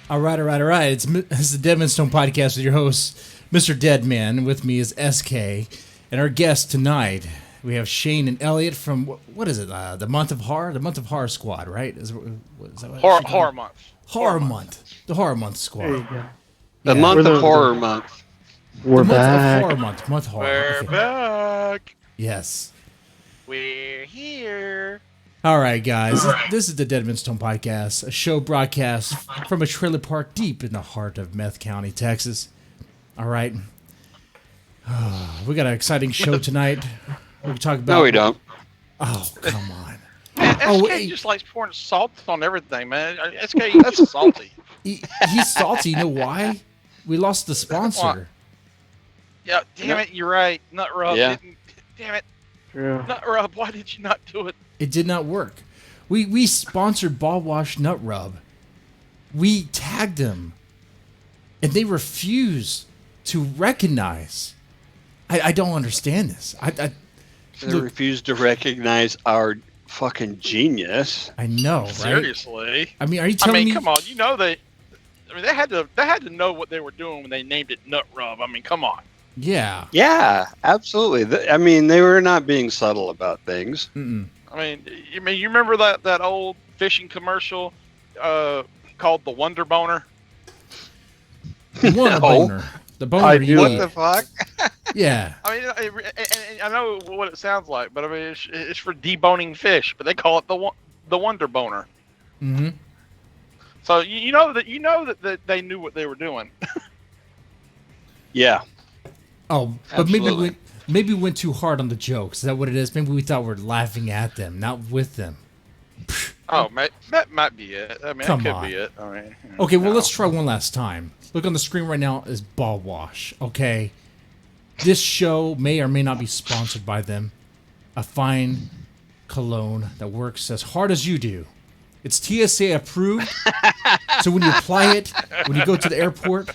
All right. It's the Deadman Stone podcast with your host, Mr. Deadman. With me is SK. And our guest tonight, we have Shane and Elliot from, what is it, the Month of Horror? The Month of Horror Squad, right? Is that what Horror Month. Horror Month. The Horror Month Squad. There you go. The month of Horror Month. We're the back. Month of Horror Month. Horror. We're Okay. back. Yes. We're here. All right, guys. This is the Deadman Stone podcast, a show broadcast from a trailer park deep in the heart of Meth County, Texas. All right. We got an exciting show tonight. We're talking about. No, we don't. Oh, come on. Man, Oh, SK wait. just likes pouring salt on everything, man. SK, that's salty. He's salty. You know why? We lost the sponsor. Yeah, damn it, you're right. Nut Rub Yeah. didn't. Damn it, True. Nut Rub. Why did you not do it? It did not work. We sponsored Ball Wash Nut Rub. We tagged them, and they refused to recognize. I don't understand this. They Look, refuse to recognize our fucking genius. I know, right? Seriously. I mean, are you telling me? Come on. You know they. I mean, they had to know what they were doing when they named it Nut Rub. I mean, come on. Yeah. Yeah, absolutely. I mean, they were not being subtle about things. Mm-mm. I mean, you remember that old fishing commercial called the Wonder Boner? The boner. The boner. I you do. What eat. the fuck? Yeah. I mean, I know what it sounds like, but I mean, it's for deboning fish, but they call it the Wonder Boner. Mm-hmm. So you know that they knew what they were doing. Yeah. Oh, but Absolutely. maybe we went too hard on the jokes. Is that what it is? Maybe we thought we were laughing at them, not with them. Oh, that might be it. I mean, Come that could on. be it. I mean, Okay, well, no. let's try one last time. Look on the screen right now is Ball Wash, okay? This show may or may not be sponsored by them. A fine cologne that works as hard as you do. It's TSA approved, so when you apply it, when you go to the airport,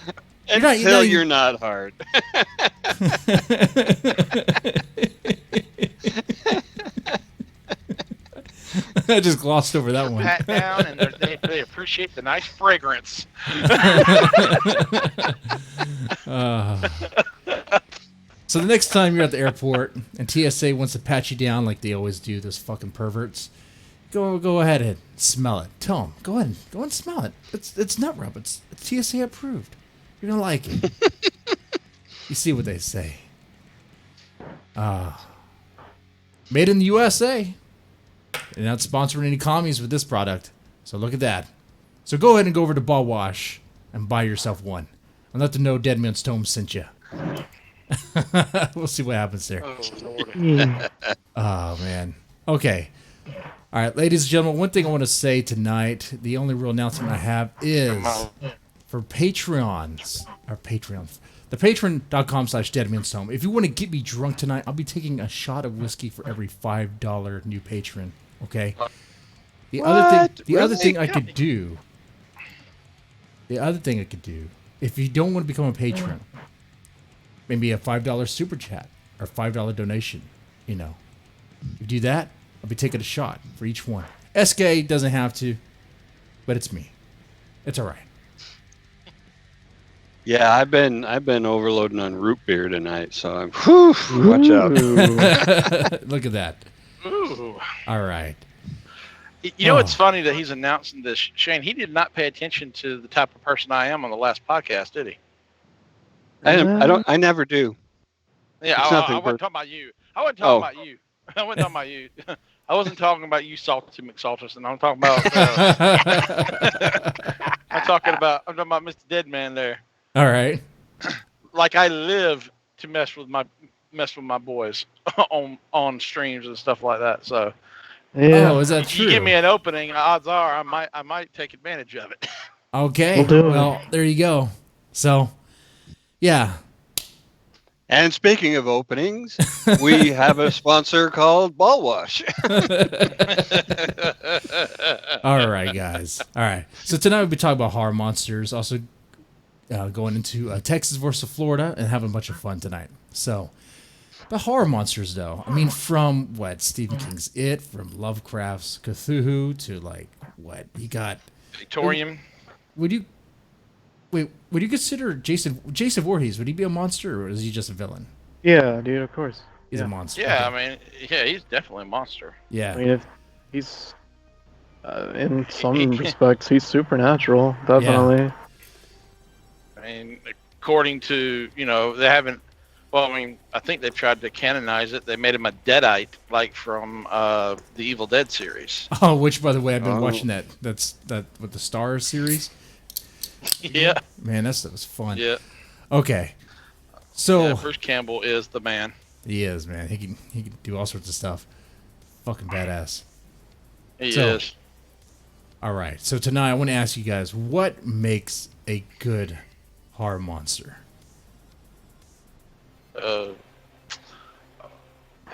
Until you're not hard. I just glossed over that one. Pat down, and they appreciate the nice fragrance. So the next time you're at the airport and TSA wants to pat you down like they always do, those fucking perverts, go ahead and smell it. Tell them, go ahead and smell it. It's nut rub. It's TSA approved. You're gonna like it. You see what they say. Made in the USA. They're not sponsoring any commies with this product. So look at that. So go ahead and go over to Ball Wash and buy yourself one. And let them know Deadman's Tome sent you. We'll see what happens there. Oh, Lord. Oh, man. Okay. All right, ladies and gentlemen, one thing I want to say tonight, the only real announcement I have is for Patreons, or Patreons, the patreon.com/deadmanstone. If you want to get me drunk tonight, I'll be taking a shot of whiskey for every $5 new patron. Okay. The other thing I could do. The other thing I could do, if you don't want to become a patron, maybe a $5 super chat or $5 donation. You know, if you do that, I'll be taking a shot for each one. SK doesn't have to, but it's me. It's all right. Yeah, I've been overloading on root beer tonight, so I'm watch out. Look at that. Ooh. All right. You know, it's funny that he's announcing this, Shane. He did not pay attention to the type of person I am on the last podcast, did he? I never do. Yeah, It's I nothing wasn't talking about you. I wasn't talking about you. I wasn't talking about you. I wasn't talking about you, Salty McSaltus, and I'm talking about. I'm talking about Mr. Deadman there. All right. Like I live to mess with my boys on streams and stuff like that. So Yeah. Oh, is that true? you give me an opening, odds are I might take advantage of it. Okay. We'll do it. Well, there you go. So, yeah. And speaking of openings, we have a sponsor called Ball Wash. All right, guys. All right. So tonight we'll be talking about horror monsters. Also, going into Texas versus Florida and having a bunch of fun tonight. So, the horror monsters, though. I mean, from what Stephen King's It, from Lovecraft's Cthulhu to like what you got. Victorian. Would you Wait, would you consider Jason Voorhees? Would he be a monster, or is he just a villain? Yeah, dude, of course. He's a monster. Yeah, okay. I mean, yeah, he's definitely a monster. Yeah. I mean, if he's in some respects, he's supernatural, definitely. I mean, according to, they haven't. Well, I mean, I think they've tried to canonize it. They made him a Deadite, like from the Evil Dead series. Oh, which, by the way, I've been watching that. That's that with the Star series. Yeah. Man, that was fun. Yeah. Okay. So Yeah, Bruce Campbell is the man. he is, man. He can do all sorts of stuff. Fucking badass. He So- is. All right. So tonight I want to ask you guys, what makes a good horror monster? If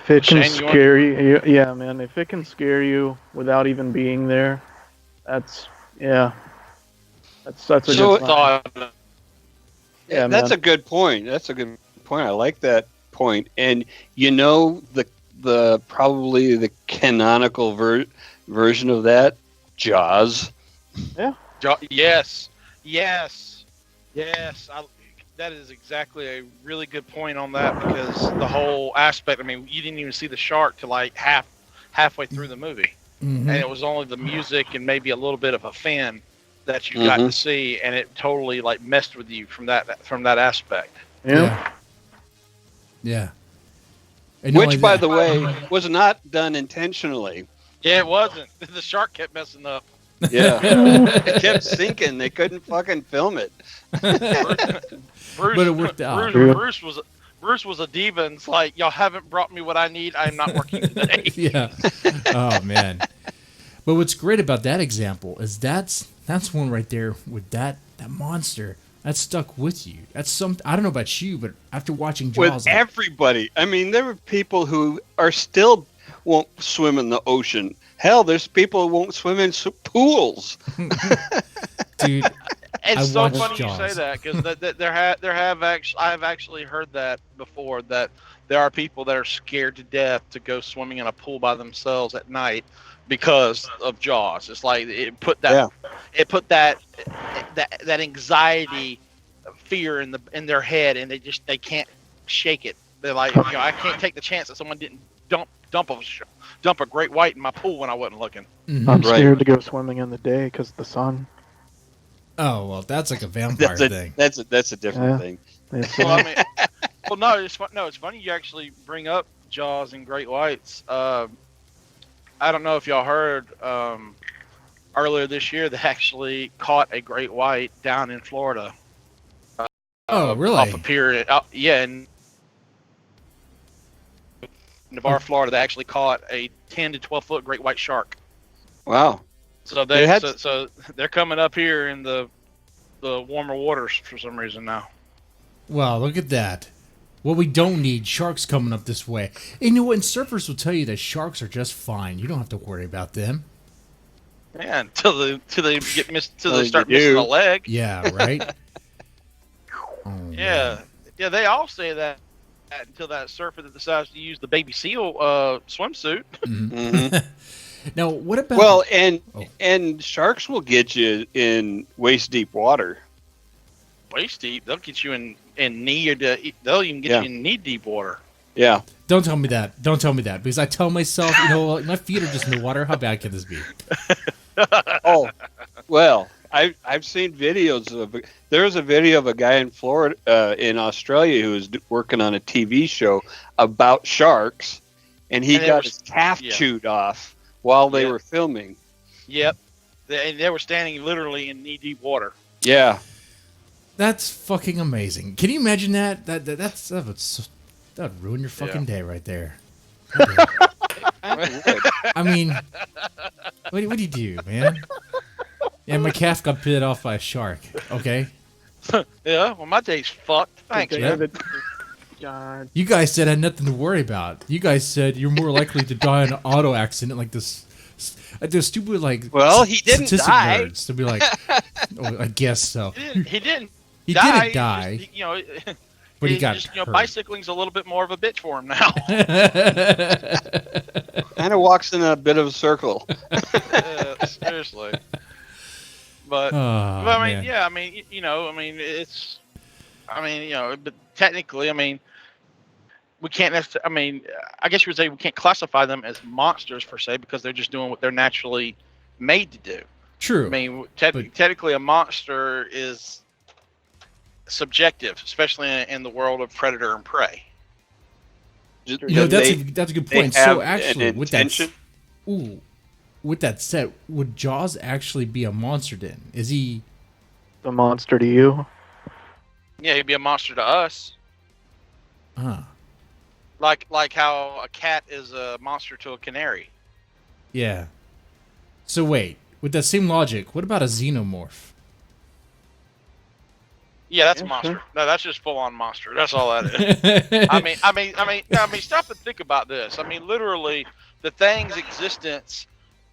it can Shane, you want- scare you, yeah, man. If it can scare you without even being there, that's a So- good sign. Thought. Yeah, That's man. a good point. That's a good point. I like that point. And the probably the canonical version of that, Jaws. Yes. That is exactly a really good point on that, because the whole aspect. I mean, you didn't even see the shark till like halfway through the movie, Mm-hmm. and it was only the music and maybe a little bit of a fin that you got to see, and it totally like messed with you from that aspect. Yeah. Yeah. And not only Which, by that- the way, was not done intentionally. Yeah, it wasn't. The shark kept messing up. Yeah. It kept sinking. They couldn't fucking film it. Bruce, But it worked out. Bruce was a diva, and it's like, y'all haven't brought me what I need. I'm not working today. Yeah. Oh man. But what's great about that example is that's one right there with that monster that stuck with you. That's something. I don't know about you, but after watching Jaws, With everybody. I mean, there are people who are still won't swim in the ocean. Hell, there's people who won't swim in pools. dude. It's I so watched funny Jaws. you say that, because I have actually heard that before, that there are people that are scared to death to go swimming in a pool by themselves at night because of Jaws. It's like it put that anxiety, fear in their head, and they can't shake it. They're like, I can't take the chance that someone didn't dump a great white in my pool when I wasn't looking. Mhm. I'm Right. scared to go swimming in the day because the sun. Oh well, that's like a vampire thing. That's a different Yeah. thing. It's, Well, I mean, it's funny you actually bring up Jaws and great whites. I don't know if y'all heard, earlier this year they actually caught a great white down in Florida. Oh really? Off a pier. Yeah, in Navarre, Florida, they actually caught a 10 to 12 foot great white shark. Wow. So so they're coming up here in the warmer waters for some reason now. Wow, look at that. What we don't need, sharks coming up this way. And you know what? And surfers will tell you that sharks are just fine. You don't have to worry about them. Man, till they get missed, till Well, they start you missing do. a leg. Yeah, right? Oh, Yeah, man. they all say that until that surfer that decides to use the baby seal swimsuit. Mhm. Mhm. Now, what about... Well, Oh. and sharks will get you in waist deep water. Waist deep, they'll get you in knee, or they'll even get Yeah. you in knee deep water. Yeah. Don't tell me that. Don't tell me that. Because I tell myself, my feet are just in the water. How bad can this be? Oh, well, I've seen videos of. There's a video of a guy in Florida, in Australia, who was working on a TV show about sharks, and he And it got was- his calf yeah. chewed off while they Yeah. were filming. Yep, they were standing literally in knee deep water. Yeah. That's fucking amazing. Can you imagine that? That would ruin your fucking day right there. I mean, what do you do, man? Yeah, my calf got bit off by a shark. Okay. Yeah, well, my day's fucked. Thanks, Yeah. man. God. You guys said I had nothing to worry about. You guys said you're more likely to die in an auto accident, like this. The stupid Well, he didn't statistic die. nerds to be like, oh, I guess so. He didn't. He die. didn't die, Just, you know, but he it's got just, hurt. bicycling's a little bit more of a bitch for him now. Kind of walks in a bit of a circle. Seriously. But, Oh, but I mean, man. yeah, I mean, you know, I mean, it's, I mean, you know, but technically, I mean, we can't necessarily. I mean, I guess you would say we can't classify them as monsters per se because they're just doing what they're naturally made to do. True. I mean, but technically, a monster is subjective, especially in the world of predator and prey. you know, They- that's a good they point. have So actually, an with that, intention. with that said, would Jaws actually be a monster then? Is he? The monster to you. Yeah, he'd be a monster to us, like how a cat is a monster to a canary. Yeah. So wait, with that same logic, what about a xenomorph? Yeah, that's Yeah, a monster. sure. No, that's just full on monster. That's all that is. I mean, stop and think about this. I mean, literally, the thing's existence,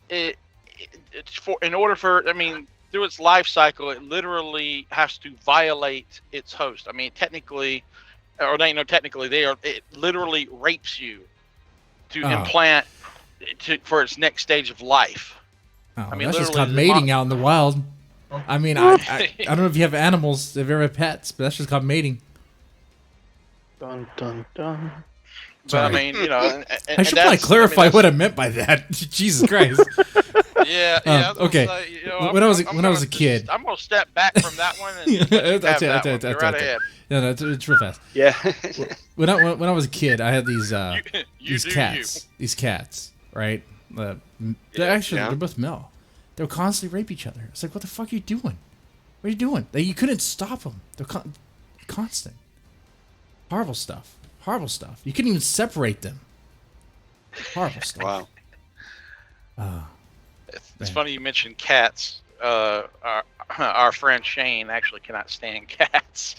it's for in order for, I mean, through its life cycle, it literally has to violate its host. I mean, technically, or they know technically, it literally rapes you to implant for its next stage of life. Oh, I mean, that's just literally, called the mating out in the wild. I mean, I don't know if you have animals, if you ever have pets, but that's just called mating. Dun dun dun. But Sorry. I mean, you know, I should probably clarify what I meant by that. Jesus Christ. Yeah, I was gonna okay. say, you know, When I was a kid, I'm gonna step back from that one and that's have it. that one. Go right ahead. No, it's real fast. Yeah. When I was a kid, I had these You these do cats. These cats, right? They're they're both male. They would constantly rape each other. It's like, what the fuck are you doing? What are you doing? You couldn't stop them. They're constant. Horrible stuff. Horrible stuff. You couldn't even separate them. Horrible stuff. Wow. It's funny you mentioned cats. Our friend Shane actually cannot stand cats.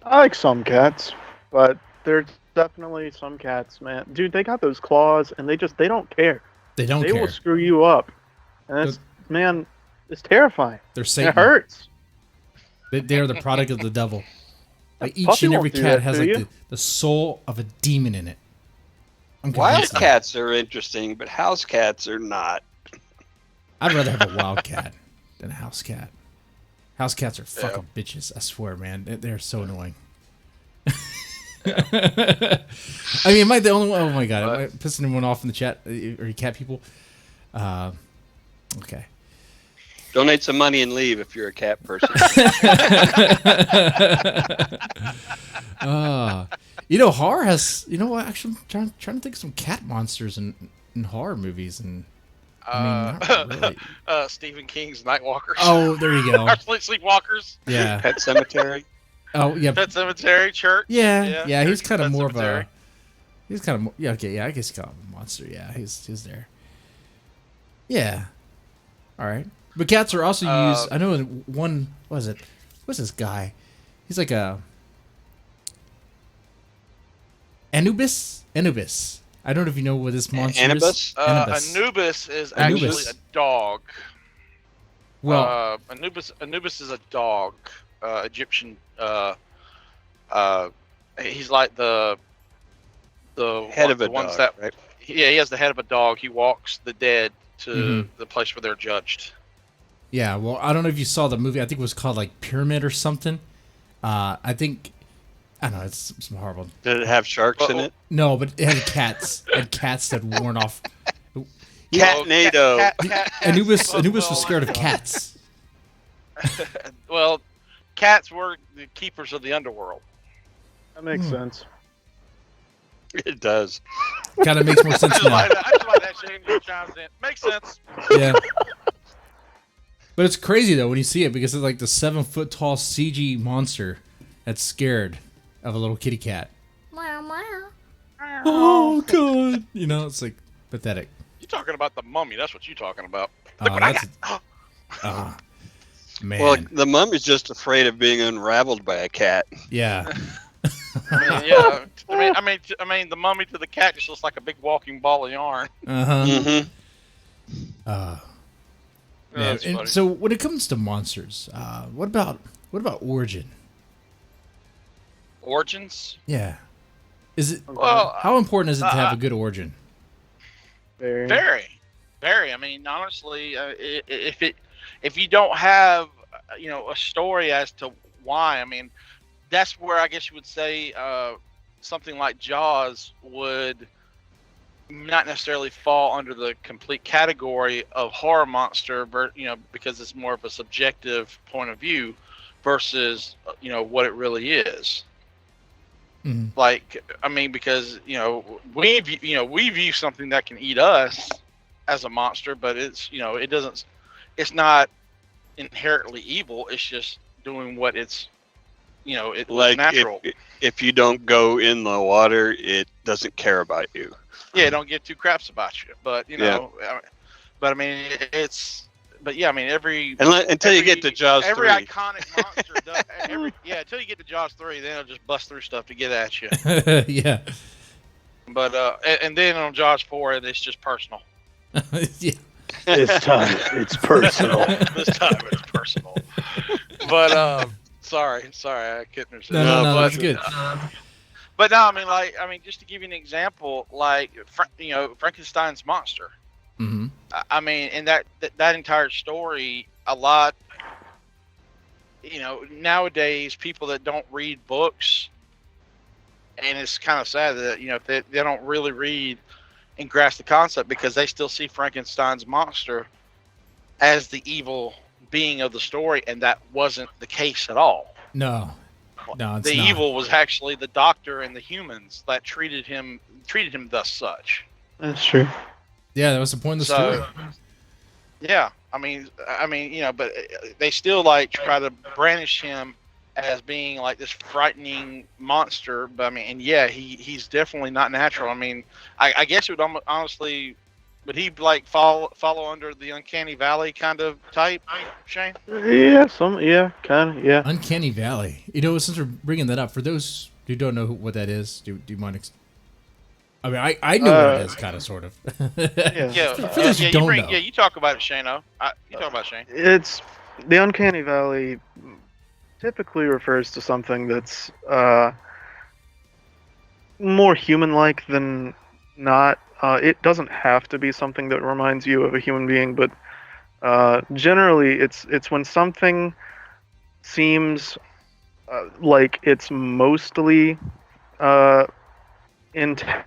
I like some cats, but there's definitely some cats, man. Dude, they got those claws, and they don't care. They don't They care. will screw you up, and that's man, it's terrifying. They're And Satan. it hurts. They are the product of the devil. Like, each Puppy and every won't do cat that has to like you. the soul of a demon in it. I'm Wild convinced of that. cats are interesting, but house cats are not. I'd rather have a wild cat than a house cat. House cats are fucking bitches. I swear, man. They're so annoying. I mean, am I the only one? Oh my god, am I pissing anyone off in the chat? Are you cat people? Okay. Donate some money and leave if you're a cat person. You know, horror has. You know what? Actually, I'm trying to think of some cat monsters in horror movies, and I mean, not really. Stephen King's Nightwalkers. Oh, there you go. Or Sleepwalkers. Yeah. Pet Cemetery. Oh, yeah. Pet Cemetery, Church. Yeah. He's kind of Pet more Sematary. of a. He's kind of more. Yeah. Okay. Yeah. I guess he call him a monster. Yeah. He's there. Yeah. All right. But cats are also used. I know in one. What is it? What's this guy? He's like a. Anubis. I don't know if you know what this monster Anubis? is. Anubis. Anubis is Anubis. actually a dog. Well, Anubis is a dog. Egyptian. He's like the Head of a the ones dog, that, right? Yeah, he has the head of a dog. He walks the dead to Mhm. the place where they're judged. yeah. Well, I don't know if you saw the movie. I think it was called like Pyramid or something. I think. I don't know. It's some horrible. Did it have sharks in it? No, but it had cats. It had cats that worn off. Catnado. Anubis was scared of cats. Well, cats were the keepers of the underworld. That makes sense. It does. Kind of makes more sense now. I just like that Shane just chimes in. Makes sense. Yeah. But it's crazy though when you see it because it's like the 7-foot tall CG monster that's scared of a little kitty cat. Oh god! You know, it's like pathetic. You talking about the mummy? That's what you talking about. Oh, man. Well, the mummy's just afraid of being unraveled by a cat. Yeah. Yeah. I mean, the mummy to the cat just looks like a big walking ball of yarn. Uh-huh. Mm-hmm. Man, That's and funny. so when it comes to monsters, what about origin? Origins? Yeah. Is it Well, how important is it to have a good origin? Very. very. I mean, honestly, if it, if you don't have, a story as to why, I mean, that's where I guess you would say something like Jaws would not necessarily fall under the complete category of horror monster, because it's more of a subjective point of view versus what it really is. Mhm. Like, I mean, because we view something that can eat us as a monster, but it's not inherently evil. It's just doing what it's it was Like natural. if you don't go in the water, it doesn't care about you. Yeah, don't give two craps about you. But Yeah. but I mean, but yeah, I mean, Until you get to Jaws every 3. iconic monster does. Until you get to Jaws 3, then it'll just bust through stuff to get at you. Yeah. But and then on Jaws 4, it's just personal. Yeah. This time it's personal. This time it's personal. But sorry, I couldn't resist. No, but, that's good. But no, I mean, just to give you an example, like Frankenstein's monster. Mm-hmm. I mean, in that entire story, a lot. Nowadays, people that don't read books, and it's kind of sad that they don't really read and grasp the concept, because they still see Frankenstein's monster as the evil being of the story, and that wasn't the case at all. No, it's the not. evil was actually the doctor and the humans that treated him thus such. That's true. Yeah, that was the point of the story. Yeah, I mean, but they still try to brandish him as being like this frightening monster. But I mean, and yeah, he's definitely not natural. I mean, I guess it would honestly, would he follow under the Uncanny Valley kind of type, Shane? Yeah, kind of, yeah. Uncanny Valley. Since we're bringing that up, for those who don't know what that is, do you mind? I mean, I know what it is, kind of, sort of. Yeah. For those who don't know. Yeah, you talk about it, Shane. You talk about it, Shane. It's the Uncanny Valley. Typically refers to something that's more human-like than not. It doesn't have to be something that reminds you of a human being, but generally, it's when something seems like it's mostly intact,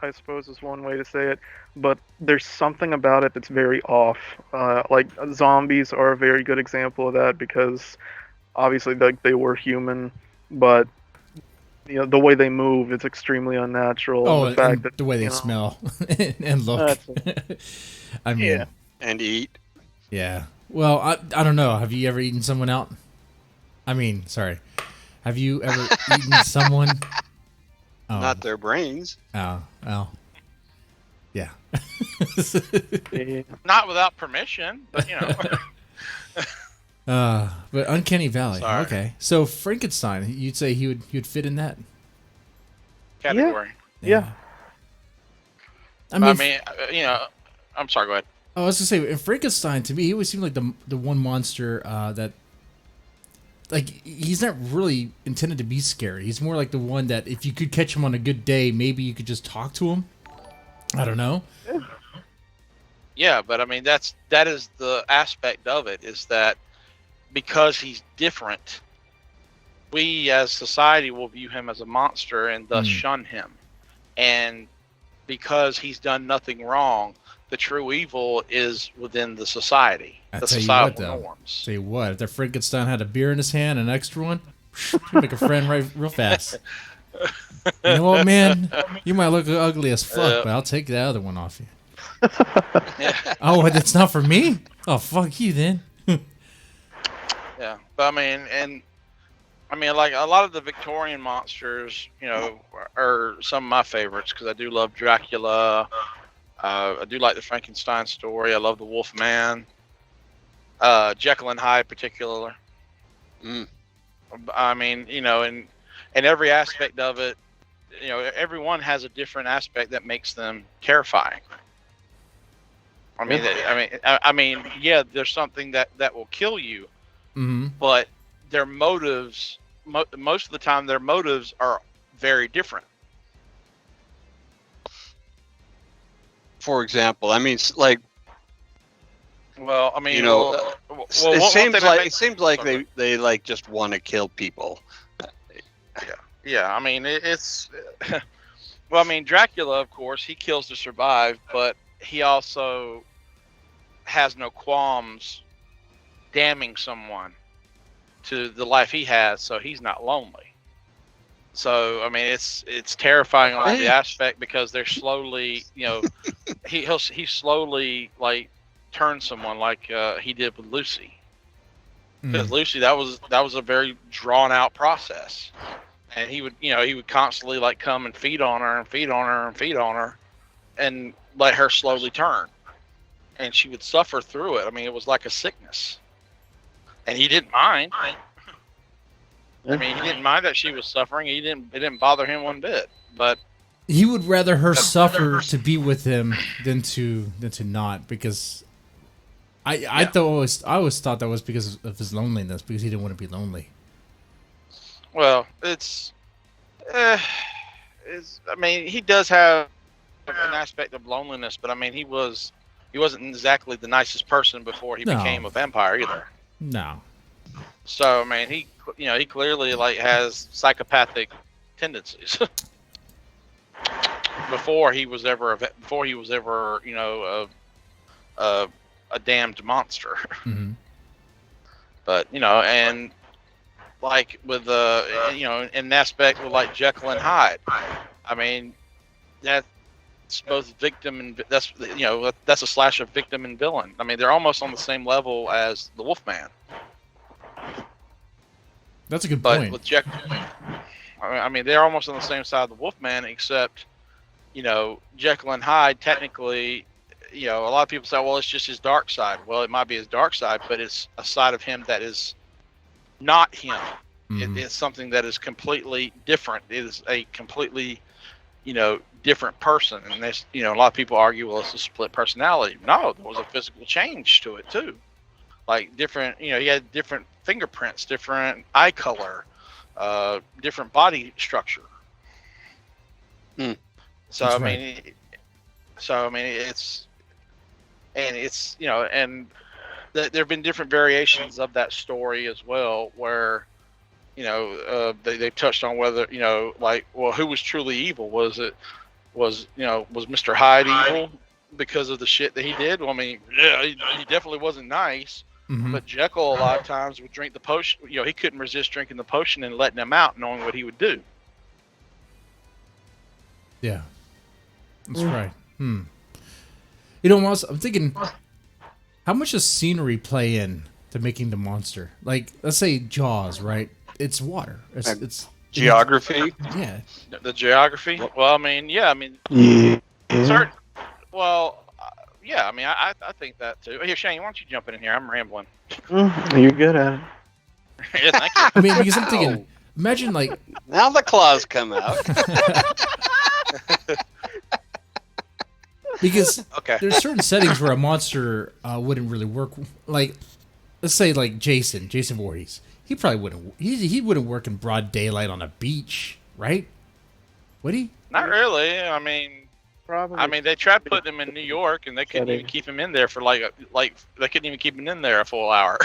I suppose is one way to say it, but there's something about it that's very off. Like zombies are a very good example of that, because obviously they were human, but the way they move is extremely unnatural. Oh, and the fact that the way they smell and look. I mean, Yeah. And eat. yeah. Well, I don't know. Have you ever eaten someone out? I mean, sorry. Have you ever eaten someone? Oh. Not their brains. Oh. Yeah. Yeah. Not without permission, but But Uncanny Valley. Sorry. Okay. So Frankenstein, you'd say he would fit in that category. Yeah. I mean, I'm sorry. Go ahead. I was gonna say, in Frankenstein, to me, he always seemed like the one monster that, like, he's not really intended to be scary. He's more like the one that if you could catch him on a good day, maybe you could just talk to him. I don't know. Yeah, but I mean, that is the aspect of it, is that because he's different, we as society will view him as a monster and thus shun him. And because he's done nothing wrong, the true evil is within the society, the societal norms. Tell you what, if the Frankenstein had a beer in his hand, an extra one, make a friend right real fast. You know what, man? You might look ugly as fuck, but I'll take the other one off you. Oh, that's not for me? Oh, fuck you then. Yeah, but I mean, like a lot of the Victorian monsters, are some of my favorites, because I do love Dracula. I do like the Frankenstein story. I love the Wolfman. Jekyll and Hyde, particularly. I mean, and every aspect of it, everyone has a different aspect that makes them terrifying. I mean, yeah, there's something that will kill you, but their motives, most of the time, their motives are very different. For example, I mean, like Well, I mean, You know, well, it one seems thing that like makes they like just want to kill people. yeah. I mean, it's well, I mean, Dracula, of course, he kills to survive, but he also has no qualms damning someone to the life he has, so he's not lonely. So I mean, it's terrifying on the aspect because they're slowly, he slowly like turns someone like he did with Lucy. Because Lucy, that was a very drawn out process, and he would constantly like come and feed on her and feed on her and feed on her, and let her slowly turn, and she would suffer through it. I mean, it was like a sickness, and he didn't mind. I mean, he didn't mind that she was suffering. It didn't bother him one bit. But He would rather her suffer to be with him than to not, because I always thought that was because of his loneliness, because he didn't want to be lonely. well, I mean, he does have an aspect of loneliness, but I mean, he wasn't exactly the nicest person before he No. became a vampire either. No. So I mean, he clearly like has psychopathic tendencies. before he was ever a damned monster. Mm-hmm. But and like with in an aspect with like Jekyll and Hyde, I mean, that's both victim and that's a slash of victim and villain. I mean, they're almost on the same level as the Wolfman. That's a good But point. with Jekyll, I mean, they're almost on the same side of the Wolfman, except Jekyll and Hyde technically, a lot of people say, well, it's just his dark side. Well, it might be his dark side, but it's a side of him that is not him. Mm-hmm. It's something that is completely different. It is a completely, different person. And there's, a lot of people argue, well, it's a split personality. No, there was a physical change to it too. Like different, he had different fingerprints, different eye color, different body structure. Hmm. So That's I right. mean, it's and there have been different variations of that story as well, where they touched on whether like, well, who was truly evil? Was Mr. Hyde evil because of the shit that he did? Well, I mean, yeah, he definitely wasn't nice. Mm-hmm. But Jekyll a lot of times would drink the potion. He couldn't resist drinking the potion and letting him out, knowing what he would do. Yeah. That's right. Miles, I'm thinking, how much does scenery play in to making the monster? Like, let's say Jaws, right? It's water. It's Geography. yeah. The geography. Well, I mean, yeah, I mean, certain. Well, yeah, I mean, I think that too. Here, Shane, why don't you jump in here? I'm rambling. You're good at it. Yeah, thank you. I mean, because I'm thinking, imagine like Now the claws come out. because Okay. there's certain settings where a monster wouldn't really work. Like, let's say like Jason Voorhees. He probably wouldn't. He wouldn't work in broad daylight on a beach, right? Would he? Not really. I mean, Probably. they tried putting him in New York, and they couldn't even keep him in there for like they couldn't even keep him in there a full hour.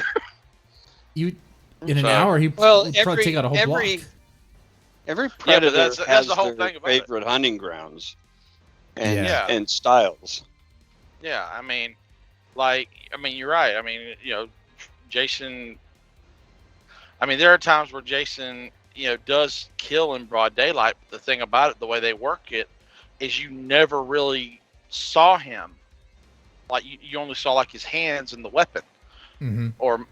In an So- hour, he Well, would probably take out a whole block. Every but predator that's has the whole their thing about it. favorite hunting grounds and Yeah. and styles. Yeah, I mean, you're right. I mean, Jason. I mean, there are times where Jason, does kill in broad daylight. But the thing about it, the way they work it, is you never really saw him. Like you only saw like his hands and the weapon, Mm-hmm. or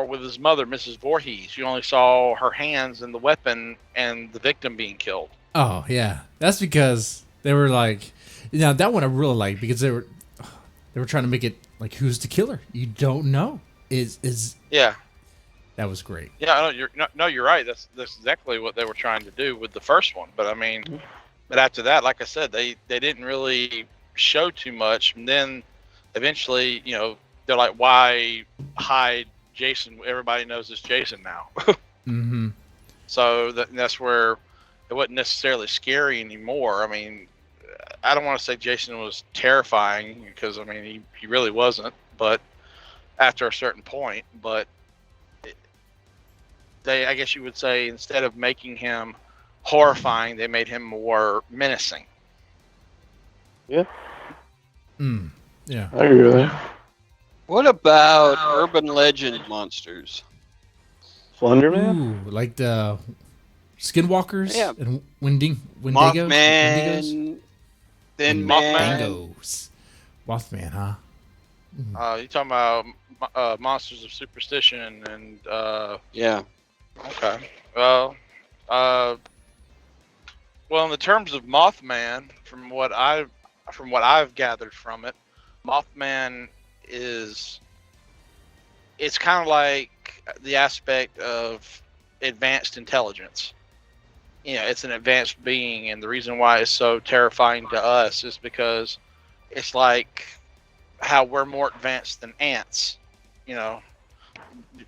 with his mother, Mrs. Voorhees, you only saw her hands and the weapon and the victim being killed. Oh yeah, that's because they were like, that one I really like, because they were trying to make it like, who's the killer? You don't know. Is Yeah. that was great. Yeah, you're right. That's exactly what they were trying to do with the first one. But I mean, but after that, like I said, they didn't really show too much. And then eventually, they're like, why hide Jason? Everybody knows it's Jason now. Mm-hmm. So that's where it wasn't necessarily scary anymore. I mean, I don't want to say Jason was terrifying, because I mean he really wasn't. but after a certain point. But I guess you would say, instead of making him horrifying, they made him more menacing. Yeah, Yeah. I agree with that. What about urban legend monsters? Slenderman. Ooh, like the Skinwalkers Yeah. and Wendigos? Mothman, Thin Man. Dingos. Mothman, huh? You talking about monsters of superstition and Yeah. okay. Well, in the terms of Mothman, from what I've gathered from it, Mothman it's kind of like the aspect of advanced intelligence. It's an advanced being, and the reason why it's so terrifying to us is because it's like how we're more advanced than ants,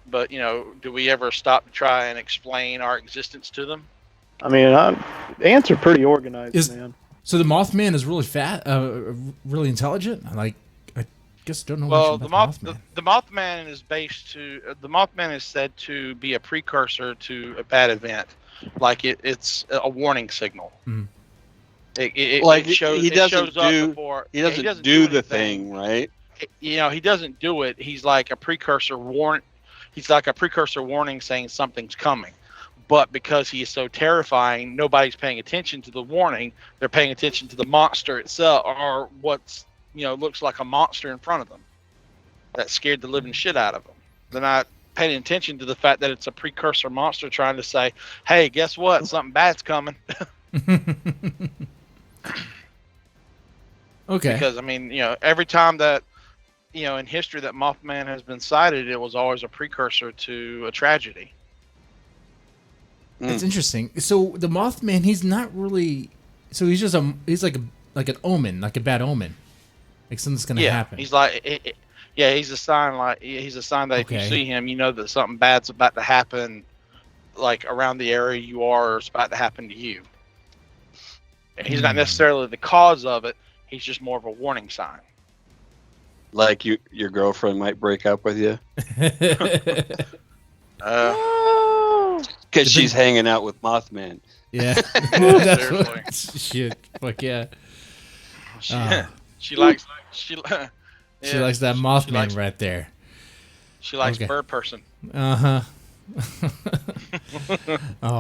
but do we ever stop to try and explain our existence to them? I mean, ants are pretty organized, man. So the Mothman is really fat, really intelligent. Like, I guess don't know Well, much about the Mothman. the Mothman the Mothman is said to be a precursor to a bad event, like it's a warning signal. Mm. It shows, he doesn't shows up before. He doesn't do the thing, right? He doesn't do it. He's like a precursor He's like a precursor warning, saying something's coming. But because he is so terrifying, nobody's paying attention to the warning. They're paying attention to the monster itself, or what's looks like a monster in front of them that scared the living shit out of them. They're not paying attention to the fact that it's a precursor monster trying to say, "Hey, guess what? Something bad's coming." Okay. Because every time that in history that Mothman has been sighted, it was always a precursor to a tragedy. It's interesting. So the Mothman, he's not really. So he's just he's like an omen, like a bad omen, like something's gonna happen. He's like, he's a sign. Like he's a sign that if you see him, you know that something bad's about to happen, like around the area you are, or it's about to happen to you. And he's not necessarily the cause of it. He's just more of a warning sign. Like your girlfriend might break up with you because she's hanging out with Mothman. Yeah, that's what, shit. Fuck yeah. She likes that Mothman right there. She likes bird person. Oh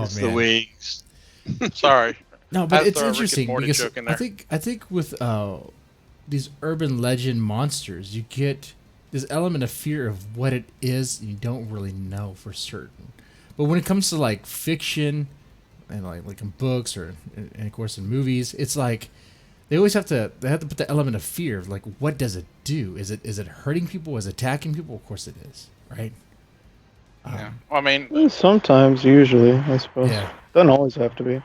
It's man, the wings. Sorry. No, but it's throw a Rick and interesting Morty because joke in there. I think with these urban legend monsters, you get this element of fear of what it is, and you don't really know for certain. But when it comes to like fiction, and like in books or and of course in movies, it's like they have to put the element of fear. Like, what does it do? Is it hurting people? Is it attacking people? Of course it is, right? Yeah. I mean, sometimes, usually, I suppose. Yeah. Doesn't always have to be.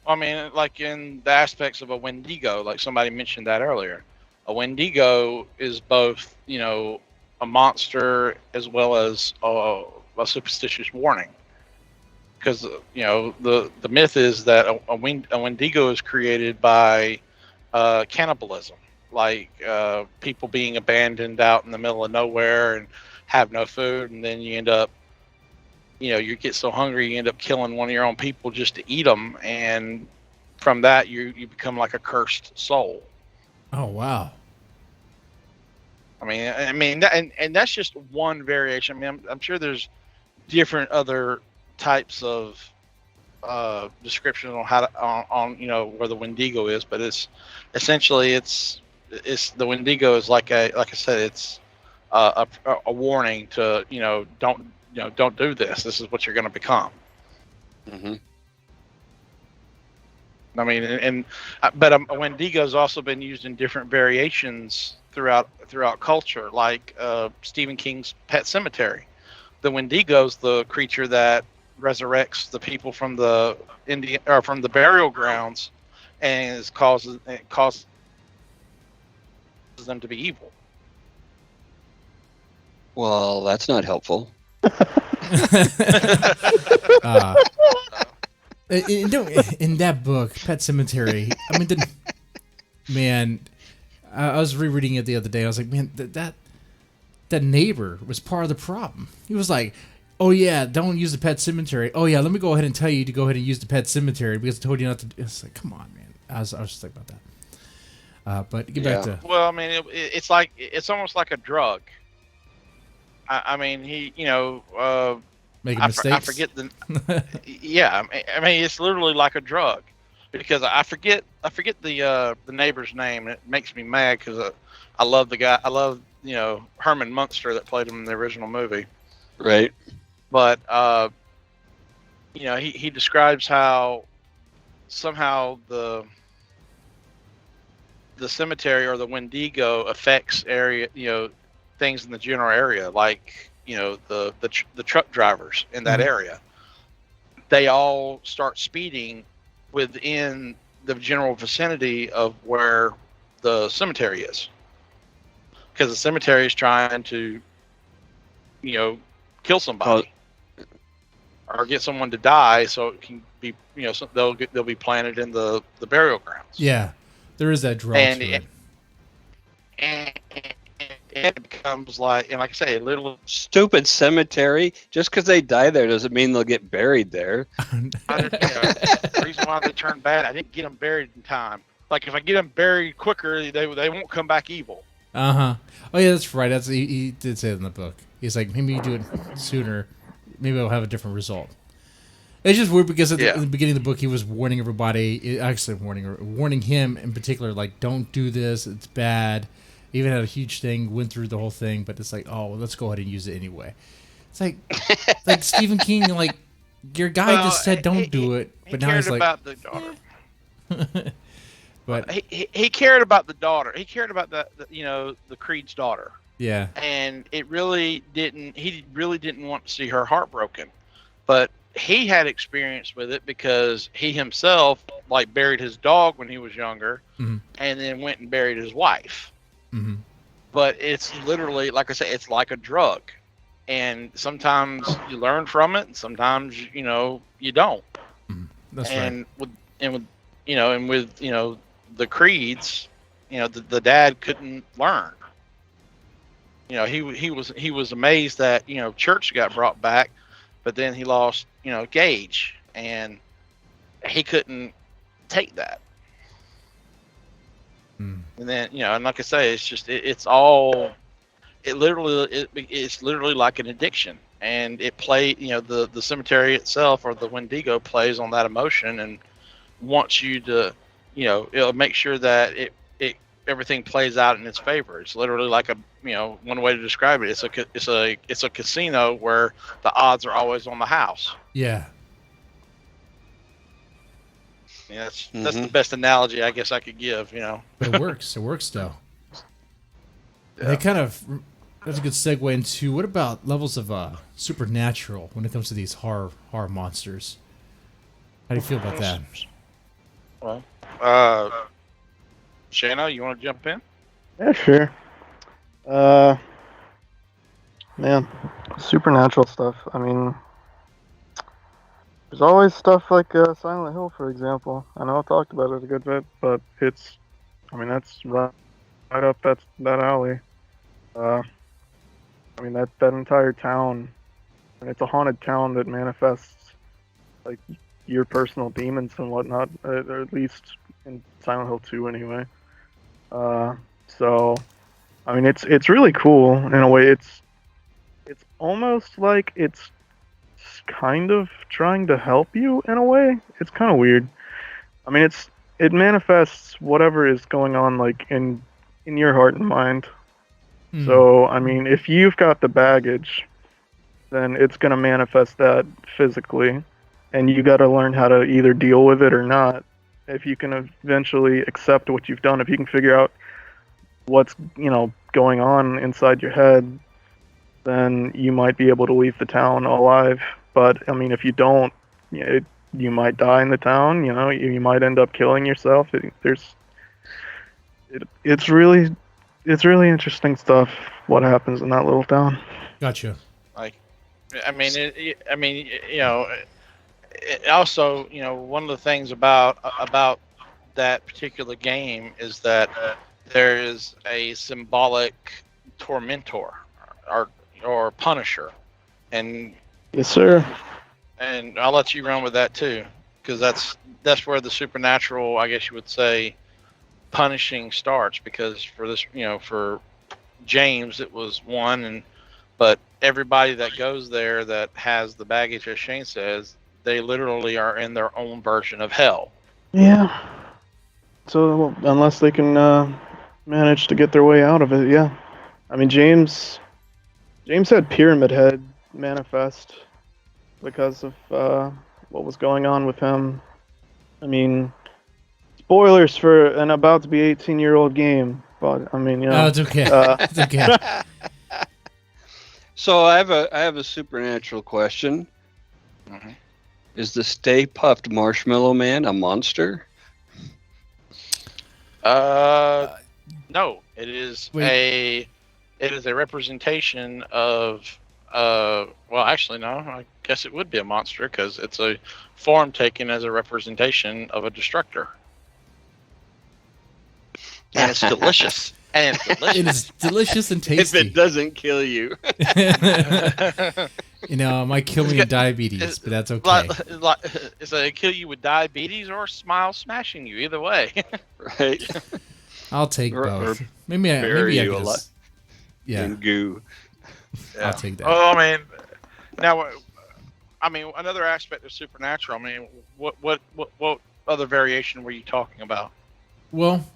I mean, like in the aspects of a Wendigo, like somebody mentioned that earlier. A Wendigo is both, a monster as well as a superstitious warning. Because, the myth is that a Wendigo is created by cannibalism. Like people being abandoned out in the middle of nowhere and have no food, and then you end up you get so hungry you end up killing one of your own people just to eat them, and from that you become like a cursed soul. Oh wow. I mean and that's just one variation. I mean, I'm sure there's different other types of descriptions on how to, on where the Wendigo is, but it's essentially it's the Wendigo is like I said, it's a warning to don't do this. This is what you're going to become. Mm-hmm. I mean, but a Wendigo's also been used in different variations throughout culture, like Stephen King's Pet Sematary. The Wendigo's the creature that resurrects the people from the from the burial grounds, and causes them to be evil. Well, that's not helpful. In that book, Pet Sematary, I mean, I was rereading it the other day. I was like, man, that neighbor was part of the problem. He was like, oh yeah, don't use the pet cemetery. Oh yeah, let me go ahead and tell you to go ahead and use the pet cemetery because I told you not to. It's like, come on, man. I was just thinking about that. But get back to. Well, I mean, it's almost like a drug. I mean, Making mistakes. I forget the. Yeah, I mean, it's literally like a drug, because I forget the neighbor's name, and it makes me mad because I love the guy. I love Herman Munster that played him in the original movie. Right. But he describes how somehow the cemetery or the Wendigo affects things in the general area, like the truck drivers in that area. They all start speeding within the general vicinity of where the cemetery is, because the cemetery is trying to kill somebody or get someone to die, so it can be they'll be planted in the burial grounds. Yeah, there is that draw and to it. And it becomes like I say, a little Stupid cemetery. Just because they die there doesn't mean they'll get buried there. The reason why they turn bad, I didn't get them buried in time. Like, if I get them buried quicker, they won't come back evil. Oh yeah, that's right. He did say it in the book. He's like, maybe you do it sooner, maybe it'll have a different result. It's just weird because at the beginning of the book, he was warning everybody, actually warning him in particular, like, don't do this, it's bad. Even had a huge thing, went through the whole thing, but it's like, oh, well, let's go ahead and use it anyway. It's like Stephen King, like, your guy just said don't do it, but now he's like, about the daughter. But he cared about the daughter. He cared about the Creed's daughter. Yeah. And he really didn't want to see her heartbroken. But he had experience with it because he himself buried his dog when he was younger, and then went and buried his wife. But it's literally, like I say, it's like a drug, and sometimes you learn from it, and sometimes you don't. That's and right. with the Creeds, the dad couldn't learn. He was amazed that church got brought back, but then he lost Gage, and he couldn't take that. And then and like I say, it's just it's literally like an addiction, and it the cemetery itself, or the Wendigo, plays on that emotion and wants you to it'll make sure that it everything plays out in its favor. It's literally like one way to describe it. It's a casino where the odds are always on the house. Yeah. Yeah, that's the best analogy I guess I could give. It works. It works though. Yeah. That's a good segue into what about levels of supernatural when it comes to these horror monsters? How do you feel about that? Well, Shano, you want to jump in? Yeah, sure. Man, supernatural stuff. I mean, there's always stuff like Silent Hill, for example. I know I've talked about it a good bit, but that's right up that alley. I mean, that entire town, and it's a haunted town that manifests like your personal demons and whatnot, or at least in Silent Hill 2 anyway. So, I mean, it's really cool in a way. It's almost like it's kind of trying to help you in a way. It's kind of weird. I mean, it manifests whatever is going on like in your heart and mind. So, I mean, if you've got the baggage, then it's going to manifest that physically, and you got to learn how to either deal with it or not. If you can eventually accept what you've done, if you can figure out what's going on inside your head, then you might be able to leave the town alive. But I mean, if you don't, you might die in the town. You might end up killing yourself. It's really interesting stuff. What happens in that little town? Gotcha. Also, one of the things about that particular game is that there is a symbolic tormentor or punisher, and Yes, sir. I'll let you run with that too, because that's where the supernatural, I guess you would say, punishing starts. Because for this, for James, it was one, but everybody that goes there that has the baggage, as Shane says, they literally are in their own version of hell. Yeah. So unless they can manage to get their way out of it, yeah. I mean, James had Pyramid Head manifest because of what was going on with him. I mean, spoilers for an about to be 18-year-old game, but I mean, Oh, it's okay. It's okay. So I have a supernatural question. Mm-hmm. Is the Stay Puft Marshmallow Man a monster? No, it is a representation of well, actually no, I guess it would be a monster because it's a form taken as a representation of a destructor. And it's delicious. And it's delicious. It is delicious and tasty. If it doesn't kill you. It might kill me in diabetes, but that's okay. It's a kill you with diabetes or smile smashing you. Either way. Right. I'll take both. Maybe I could just... Yeah. And goo. I'll take that. Oh, another aspect of supernatural. I mean, what other variation were you talking about? Well,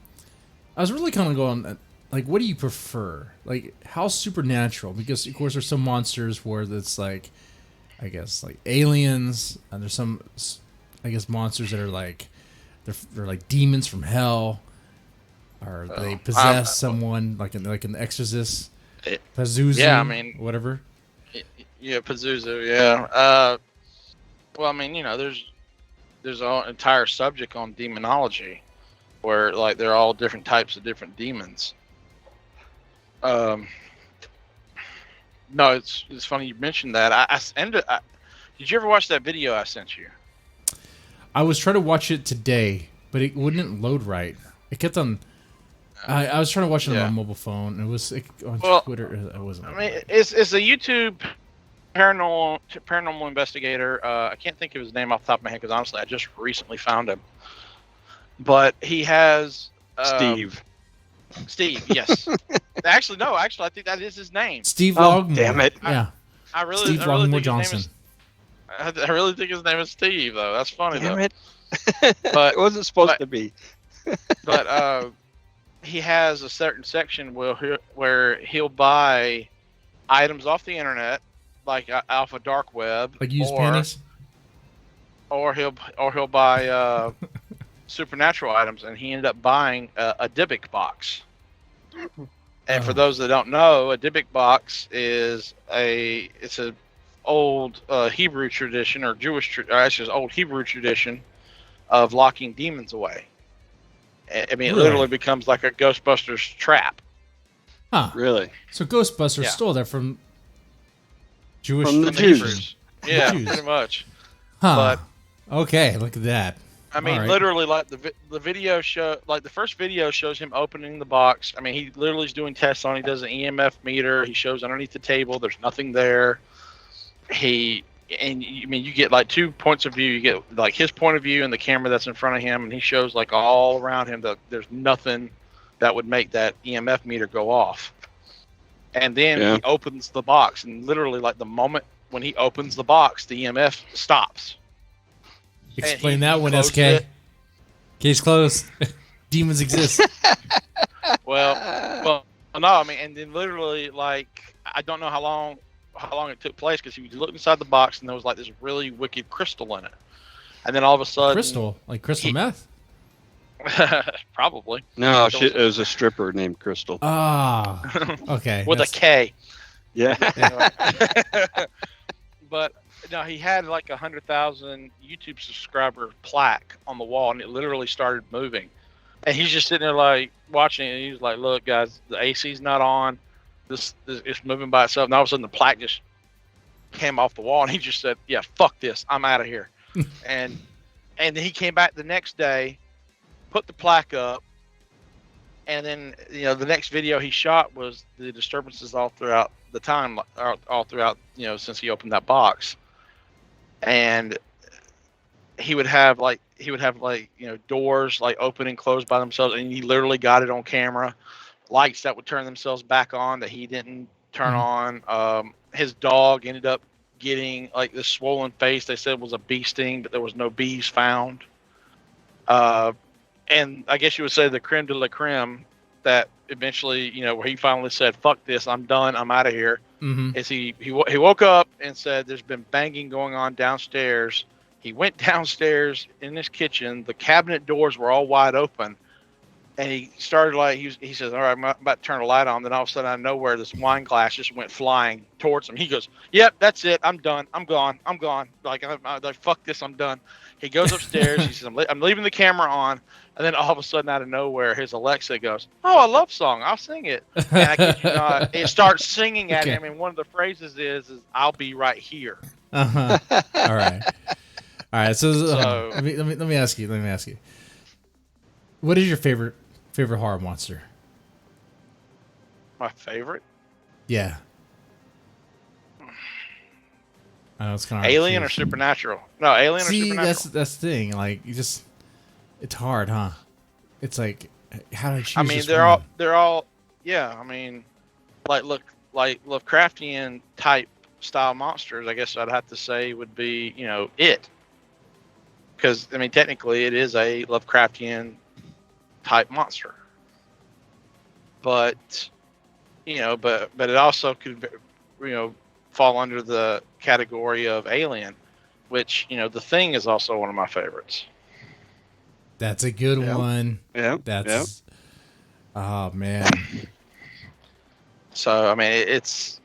I was really kind of going, like, what do you prefer? Like, how supernatural? Because, of course, there's some monsters where it's like, I guess, like aliens, and there's some, I guess, monsters that are like, they're like demons from hell, or they possess someone, like in The Exorcist, Pazuzu, yeah, I mean, whatever. Yeah, Pazuzu, yeah. Well, I mean, there's an entire subject on demonology, where like they're all different types of different demons. No, it's funny you mentioned that. Did you ever watch that video I sent you? I was trying to watch it today, but it wouldn't load right. It kept on. I was trying to watch it on my mobile phone. It was on Twitter. It wasn't. I mean, it's a YouTube paranormal investigator. I can't think of his name off the top of my head because honestly, I just recently found him. But he has Steve. Steve, yes. Actually, no. Actually, I think that is his name. Steve Longmore. Damn it! Yeah. I really Steve Longmore Johnson. I really think his name is Steve, though. That's funny, Damn though. it! But it wasn't supposed to be. But he has a certain section where he'll buy items off the internet, like off a dark web, like used panties, or he'll buy supernatural items, and he ended up buying a Dybbuk box. And for those that don't know, a Dybbuk box is it's a old Hebrew tradition or old Hebrew tradition of locking demons away. I mean, it literally becomes like a Ghostbusters trap. Huh? Really? So Ghostbusters stole that from Jews. Yeah, pretty much. Huh? But okay, look at that. I mean, literally, like the video show, like the first video shows him opening the box. I mean, he literally is doing tests on. He does an EMF meter. He shows underneath the table. There's nothing there. You get like two points of view. You get like his point of view and the camera that's in front of him, and he shows like all around him that there's nothing that would make that EMF meter go off. And then he opens the box, and literally, like the moment when he opens the box, the EMF stops. Explain that one, SK. Case closed. Demons exist. Well, no, I mean, and then literally, like, I don't know how long it took place because he looked inside the box and there was like this really wicked crystal in it, and then all of a sudden, crystal, like crystal meth. Probably. No, it was a stripper named Crystal. Ah, okay. With a K. Yeah. But no, he had like 100,000 YouTube subscriber plaque on the wall, and it literally started moving. And he's just sitting there like watching it. And he's like, "Look, guys, the AC's not on. This it's moving by itself." And all of a sudden, the plaque just came off the wall, and he just said, "Yeah, fuck this. I'm out of here." and then he came back the next day, put the plaque up, And then, the next video he shot was the disturbances all throughout the time, all throughout, since he opened that box. And he would have doors like open and close by themselves, and he literally got it on camera. Lights that would turn themselves back on that he didn't turn on. His dog ended up getting like this swollen face. They said was a bee sting, but there was no bees found. And I guess you would say the creme de la creme that eventually, where he finally said, "Fuck this, I'm done, I'm out of here." Is he woke up and said, "There's been banging going on downstairs." He went downstairs in his kitchen. The cabinet doors were all wide open. And he started he says, "All right, I'm about to turn the light on." Then all of a sudden, out of nowhere, this wine glass just went flying towards him. He goes, "Yep, that's it. I'm done. I'm gone. I'm gone. Like, fuck this. I'm done." He goes upstairs. He says, I'm leaving the camera on." And then all of a sudden, out of nowhere, his Alexa goes, "Oh, a love song. I'll sing it." And I kid you not, it starts singing at him. And one of the phrases is "I'll be right here." All right. All right. So let me ask you. What is your favorite horror monster? My favorite? Yeah. I know it's kind of Alien or Supernatural? No, Alien or Supernatural. See, that's the thing. Like, it's hard, huh? It's like, how do I choose? I mean, they're all, yeah. I mean, like Lovecraftian type style monsters. I guess I'd have to say would be, it, because I mean, technically, it is a Lovecraftian type monster. But, but it also could, fall under the category of Alien, which, The Thing is also one of my favorites. That's a good one. Yeah. That's. Oh man. So I mean, it's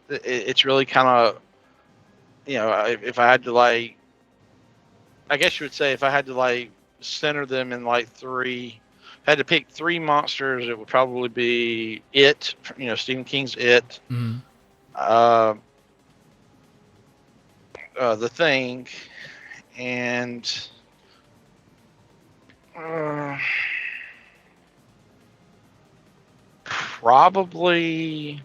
really kind of, if I had to I guess you would say if I had to center them in three. If I had to pick three monsters, it would probably be It, Stephen King's It, The Thing, and probably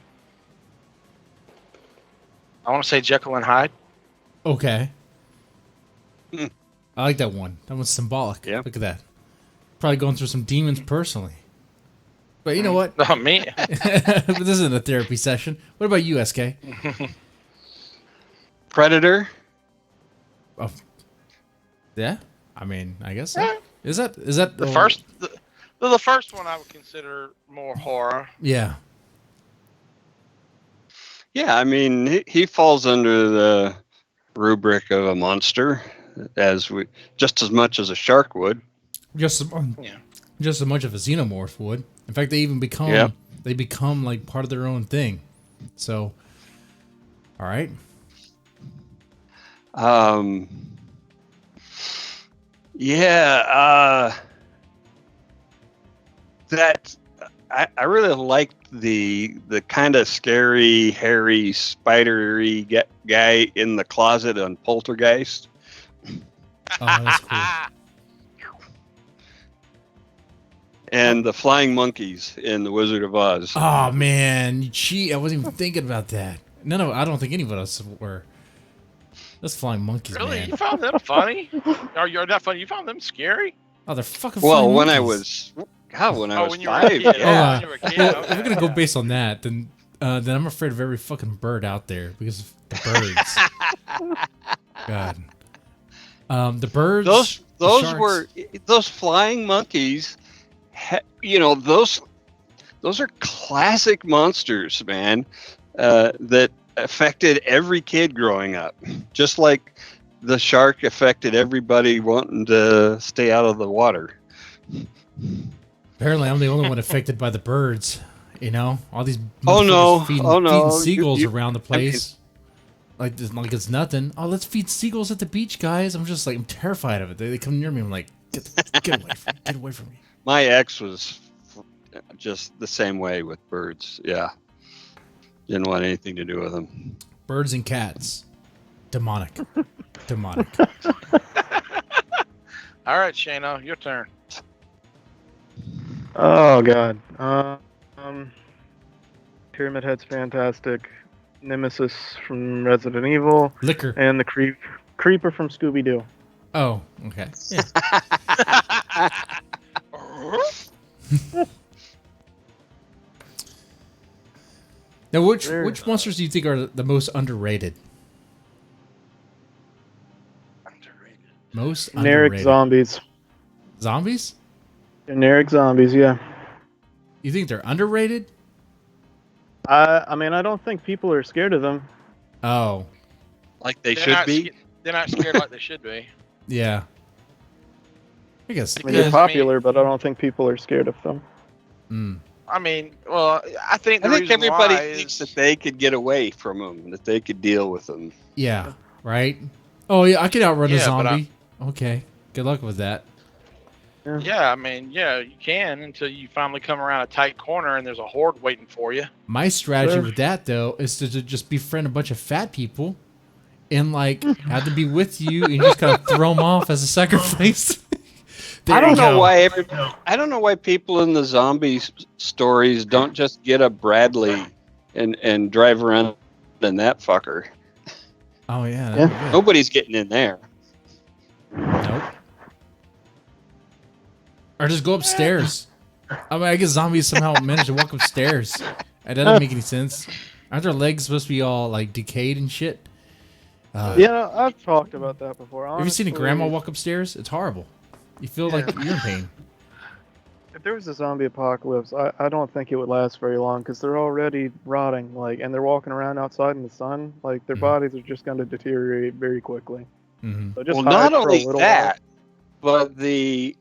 I want to say Jekyll and Hyde. Okay. I like that one. That one's symbolic. Yeah. Look at that. Probably going through some demons personally. But you know what? Not me. But this isn't a therapy session. What about you, SK? Predator. Oh, yeah. I mean, I guess so. Is that the first? The first one I would consider more horror. Yeah. Yeah, I mean, he falls under the rubric of a monster, just as much as a shark would. Just as much of a xenomorph would. In fact, they even become like part of their own thing. So, all right. Yeah. That I really liked the kind of scary, hairy, spidery guy in the closet on Poltergeist. Oh, that's cool. And the flying monkeys in The Wizard of Oz. Oh man, you cheat! I wasn't even thinking about that. No, I don't think any of us were. Those flying monkeys, really? man. You found them funny? Or you're not funny? You found them scary? Oh, they're fucking. Well, flying when monkeys. I was when 5, you were a kid. yeah. When you were a kid, If okay. we're gonna go based on that, then I'm afraid of every fucking bird out there because of the birds. God. The birds. Those flying monkeys. Those are classic monsters, man. That affected every kid growing up, just like the shark affected everybody wanting to stay out of the water. Apparently, I'm the only one affected by the birds. All these Oh, no. feeding seagulls You- around the place. Like it's nothing. Oh, let's feed seagulls at the beach, guys. I'm just I'm terrified of it. They come near me. I'm like, get away from me. My ex was just the same way with birds. Yeah. Didn't want anything to do with them. Birds and cats, demonic. All right, Shano, your turn. Oh god. Pyramid Head's fantastic. Nemesis from Resident Evil, Liquor. and the Creeper from Scooby Doo. Oh, okay. Yeah. Now, which monsters do you think are the most underrated? Most Generic underrated. zombies. Zombies? Generic zombies, yeah. You think they're underrated? I mean, I don't think people are scared of them. Oh, Like they They're should not be. They're not scared like they should be. yeah. I guess. I mean, they're Because, popular, but I don't think people are scared of them. Mm. I mean, well, I think the I think reason everybody why thinks is that they could get away from them, that they could deal with them. Yeah. Right. Oh yeah, I could outrun a Yeah, but zombie. Okay. Good luck with that. yeah, I mean, yeah, you can until you finally come around a tight corner and there's a horde waiting for you. My strategy Sure. with that though is to just befriend a bunch of fat people, and like have them be with you, and you just kind of throw them off as a sacrifice. There I don't you know go. why I don't know why people in the zombie stories don't just get a Bradley and drive around in that fucker. Oh yeah. Yeah. That'd be good. Nobody's getting in there. Nope. Or just go upstairs. I mean, I guess zombies somehow manage to walk upstairs. That doesn't make any sense. Aren't their legs supposed to be all like decayed and shit? Yeah, I've talked about that before. Have you seen a Honestly, grandma walk upstairs? It's horrible. You feel like you're in pain. If there was a zombie apocalypse, I don't think it would last very long because they're already rotting, like, and they're walking around outside in the sun. Like, their Mhm. bodies are just going to deteriorate very quickly. Hmm. So just Well, hide not for a only little that, but the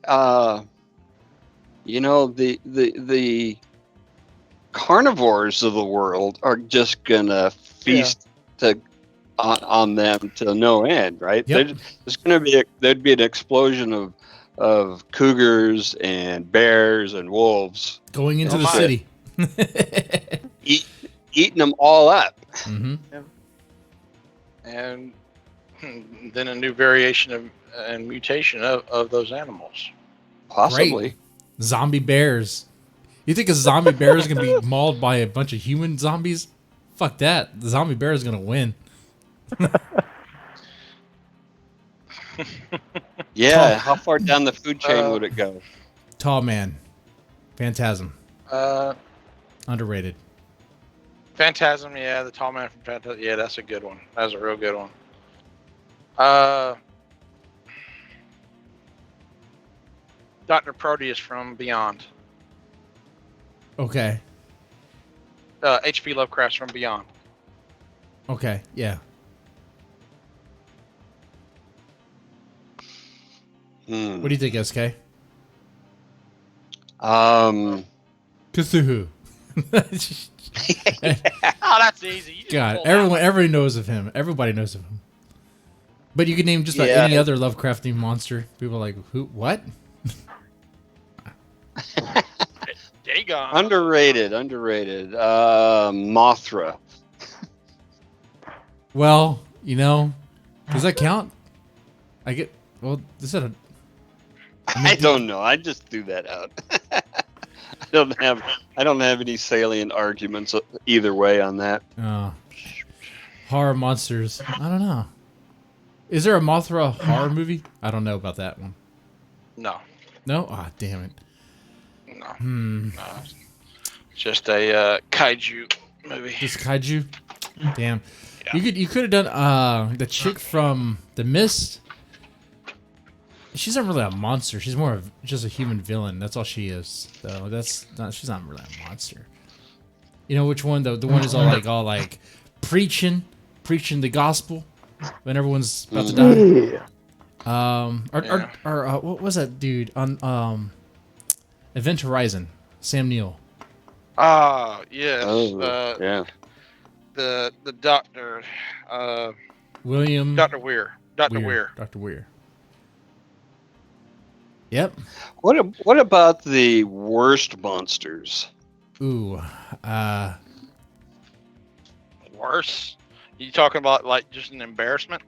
the carnivores of the world are just gonna feast on them to no end, right? Yep. There's gonna be there'd be an explosion of cougars and bears and wolves Going into Oh, the my. city. eating them all up. Hmm. And then a new variation of and mutation of those animals. Possibly. Great. Zombie bears. You think a zombie bear is gonna be mauled by a bunch of human zombies? Fuck that. The zombie bear is gonna win. Yeah. How far down the food chain would it go? Tall man. Phantasm. Uh, Underrated. Phantasm, yeah, the tall man from Phantasm, yeah, that's a good one. That's a real good one. Dr. Proteus from Beyond. Okay. H.P. Lovecraft's from Beyond. Okay. Yeah. Hmm. What do you think, SK? Cthulhu. Oh, that's easy. You just God, pulled that one. everybody knows of him. Everybody knows of him. But you could name just about Yeah. any other Lovecraftian monster. People are like, who? What? Dagon. Underrated. Mothra. Well, you know, does that count? I get. Well, this is a. I don't know. I just threw that out. I don't have any salient arguments either way on that. Horror monsters. I don't know. Is there a Mothra horror movie? I don't know about that one. No. No? Ah, damn it. No. No. It's just a kaiju movie. Just kaiju? Damn. Yeah. You could have done the chick from The Mist. She's not really a monster. She's more of just a human villain. That's all she is. Though she's not really a monster. You know which one? The one is all like preaching the gospel when everyone's about to die. Yeah. What was that dude on Event Horizon? Sam Neill. Ah, yes. Yeah. The doctor, William. Dr. Weir. Dr. Weir. Dr. Weir. Yep. What about the worst monsters? Ooh. Worse. You talking about like just an embarrassment?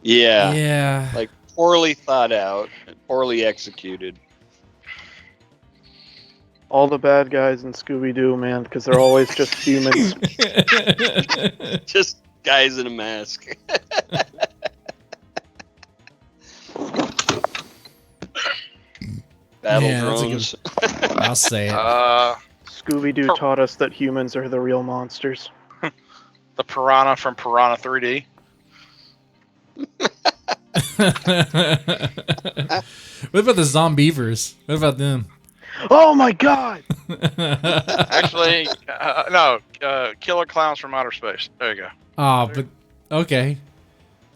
Yeah. Yeah. Like poorly thought out, and poorly executed. All the bad guys in Scooby-Doo, man, because they're always just humans. Just guys in a mask. Battle Yeah, that's a drones. I'll say it. Scooby-Doo taught us that humans are the real monsters. The piranha from Piranha 3D. What about the Zombievers? What about them? Oh my god! Actually, no. Killer Clowns from Outer Space. There you go. Oh, but okay.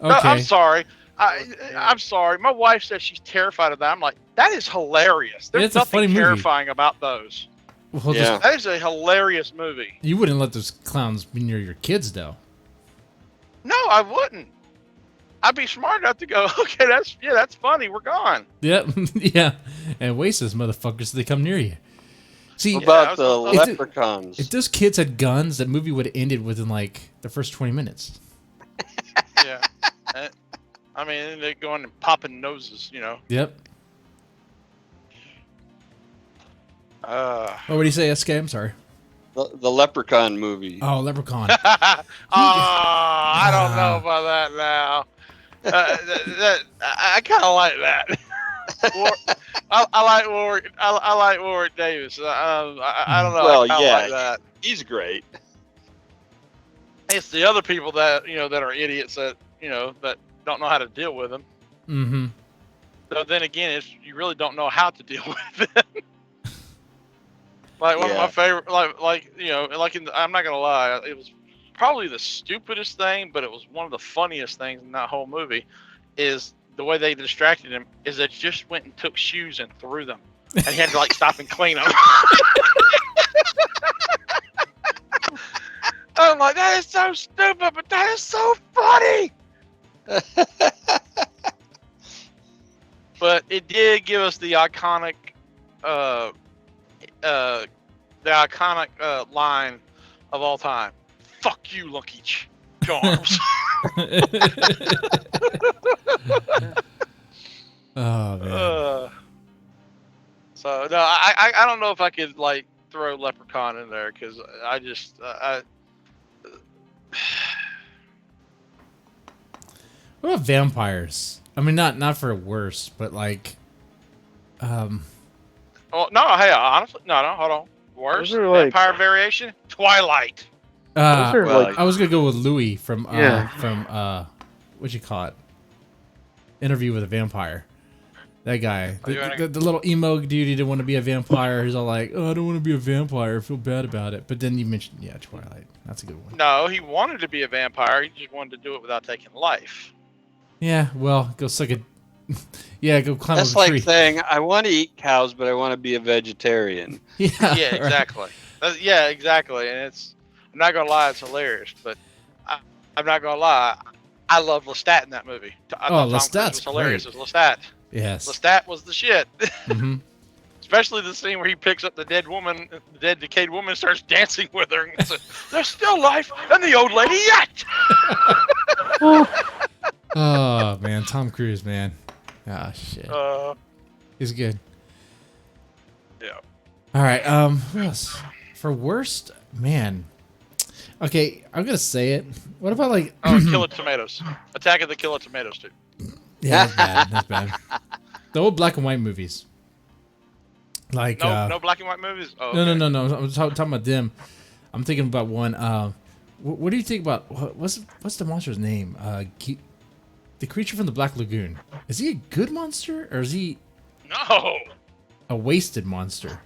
No, I'm Okay. sorry. I'm sorry. My wife says she's terrified of that. I'm like, that is hilarious. There's It's a funny nothing movie. terrifying about those. Well, Yeah. That is a hilarious movie. you wouldn't let those clowns be near your kids, though. No, I wouldn't. I'd be smart enough to go, okay, that's funny. We're gone. Yep. Yeah. And waste those motherfuckers so they come near you. See, What about the I was- If it- leprechauns? if those kids had guns, that movie would have ended within like the first 20 minutes. Yeah. I mean, they're going and popping noses, you know. Yep. Uh, Oh, what do you say, SK? I'm sorry. The leprechaun movie. Oh, Leprechaun. I don't know about that now. I kind of like that. I like Warwick. I like Warwick Davis. I don't know. Well, I kinda yeah. like that. He's great. It's the other people that that are idiots that that don't know how to deal with them. Mm-hmm. So then again, you really don't know how to deal with them. Like one of Yeah. my favorite, I'm not gonna lie, it was probably the stupidest thing, but it was one of the funniest things in that whole movie. Is the way they distracted him is they just went and took shoes and threw them, and he had to stop and clean them. I'm like, that is so stupid, but that is so funny. But it did give us the iconic, line of all time. Fuck you, Lucky Charms. Oh, man. So no, I don't know if I could throw Leprechaun in there because I just What about vampires? I mean, not for worse, but well no, hey, honestly, no, hold on. Worst Those are like- vampire variation? Twilight. Those are well, like I was gonna go with Louis from Yeah. what'd you call it? Interview with a Vampire. That guy, Oh, you wanna- the little emo dude, he didn't want to be a vampire. He's all like, "Oh, I don't want to be a vampire. I feel bad about it." But then you mentioned, yeah, Twilight. That's a good one. No, he wanted to be a vampire. He just wanted to do it without taking life. Yeah, well, go suck it. Yeah, go climb That's up a tree. like saying, I want to eat cows, but I want to be a vegetarian. Yeah, Yeah, right. exactly. Yeah, exactly. And I'm not gonna lie, it's hilarious. But I'm not gonna lie, I love Lestat in that movie. I thought Tom Cruise Lestat's was hilarious great. as Lestat. Yes. Lestat was the shit. hmm Especially the scene where he picks up the dead woman, the dead decayed woman, and starts dancing with her. And says, "There's still life in the old lady yet." Oh man, Tom Cruise, man. Ah, shit. He's good. Yeah. All right. What else? For worst, man. Okay, I'm gonna say it. What about Killer Tomatoes. Attack of the Killer Tomatoes too. Yeah, that's bad. That's bad. The old black and white movies. Like No black and white movies. Oh, no, okay. no. I'm talking about them. I'm thinking about one. What do you think about what's the monster's name? The creature from the Black Lagoon. Is he a good monster or is he No. a wasted monster?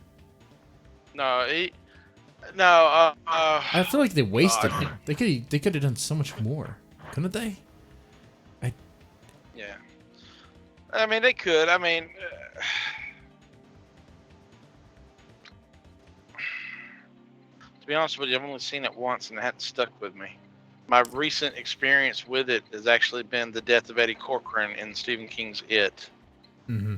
No. No. I feel like they wasted him. They could have done so much more, couldn't they? Yeah. I mean, they could. I mean, to be honest with you, I've only seen it once and it hadn't stuck with me. My recent experience with it has actually been the death of Eddie Corcoran in Stephen King's It, Mm-hmm.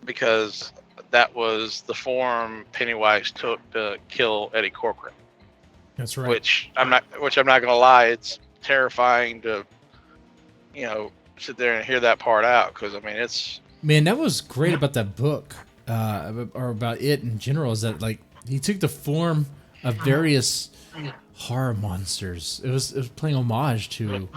because that was the form Pennywise took to kill Eddie Corcoran. That's right. Which I'm not gonna lie, it's terrifying to, sit there and hear that part out because I mean it's Man, that was great about that book. or about it in general is that like he took the form of various horror monsters. It was playing homage to everything.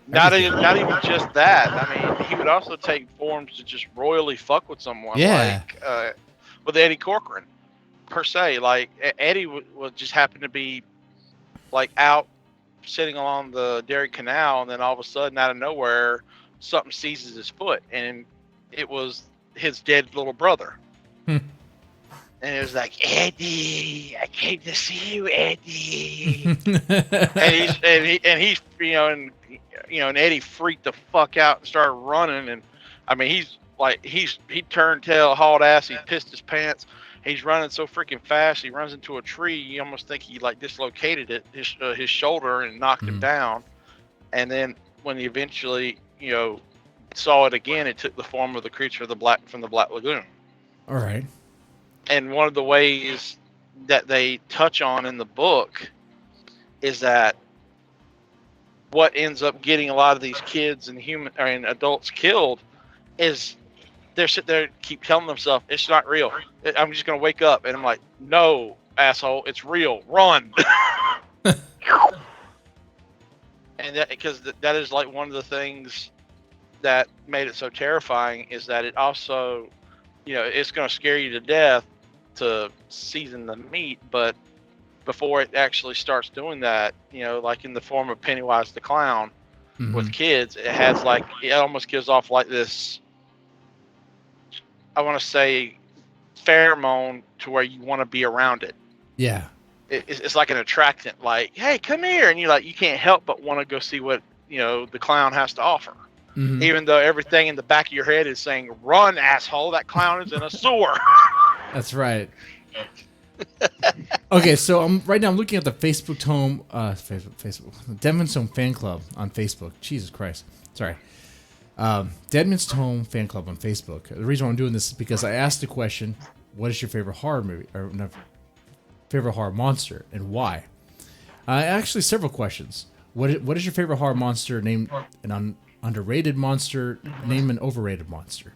Not even just that. I mean, he would also take forms to just royally fuck with someone, Yeah. like with Eddie Corcoran, per se. Like Eddie would just happen to be like out sitting along the Derry Canal, and then all of a sudden, out of nowhere, something seizes his foot, and it was his dead little brother. Hmm. And it was like, Eddie, I came to see you, Eddie. and he's and Eddie freaked the fuck out and started running. And I mean, he turned tail, hauled ass, he pissed his pants. He's running so freaking fast, he runs into a tree. You almost think he like dislocated his shoulder and knocked him down. And then when he eventually saw it again, it took the form of the creature from the Black Lagoon. All right. And one of the ways that they touch on in the book is that what ends up getting a lot of these kids and adults killed is they're sitting there keep telling themselves it's not real. I'm just gonna wake up, and I'm like, no, asshole, it's real. Run. And that because that is like one of the things that made it so terrifying is that it also, it's gonna scare you to death to season the meat, but before it actually starts doing that, like in the form of Pennywise the Clown with kids, it almost gives off like this, I want to say, pheromone to where you want to be around it. Yeah. It's like an attractant, like, hey, come here, and you can't help but want to go see what the clown has to offer. Even though everything in the back of your head is saying, run, asshole, that clown is in a sewer. That's right. Okay, so right now I'm looking at the Facebook Tome, Facebook, Deadman's Tome fan club on Facebook. Jesus Christ, sorry, Deadman's Tome fan club on Facebook. The reason why I'm doing this is because I asked the question, "What is your favorite horror movie or favorite horror monster and why?" Actually, several questions. What is your favorite horror monster? Name an underrated monster. Name an overrated monster.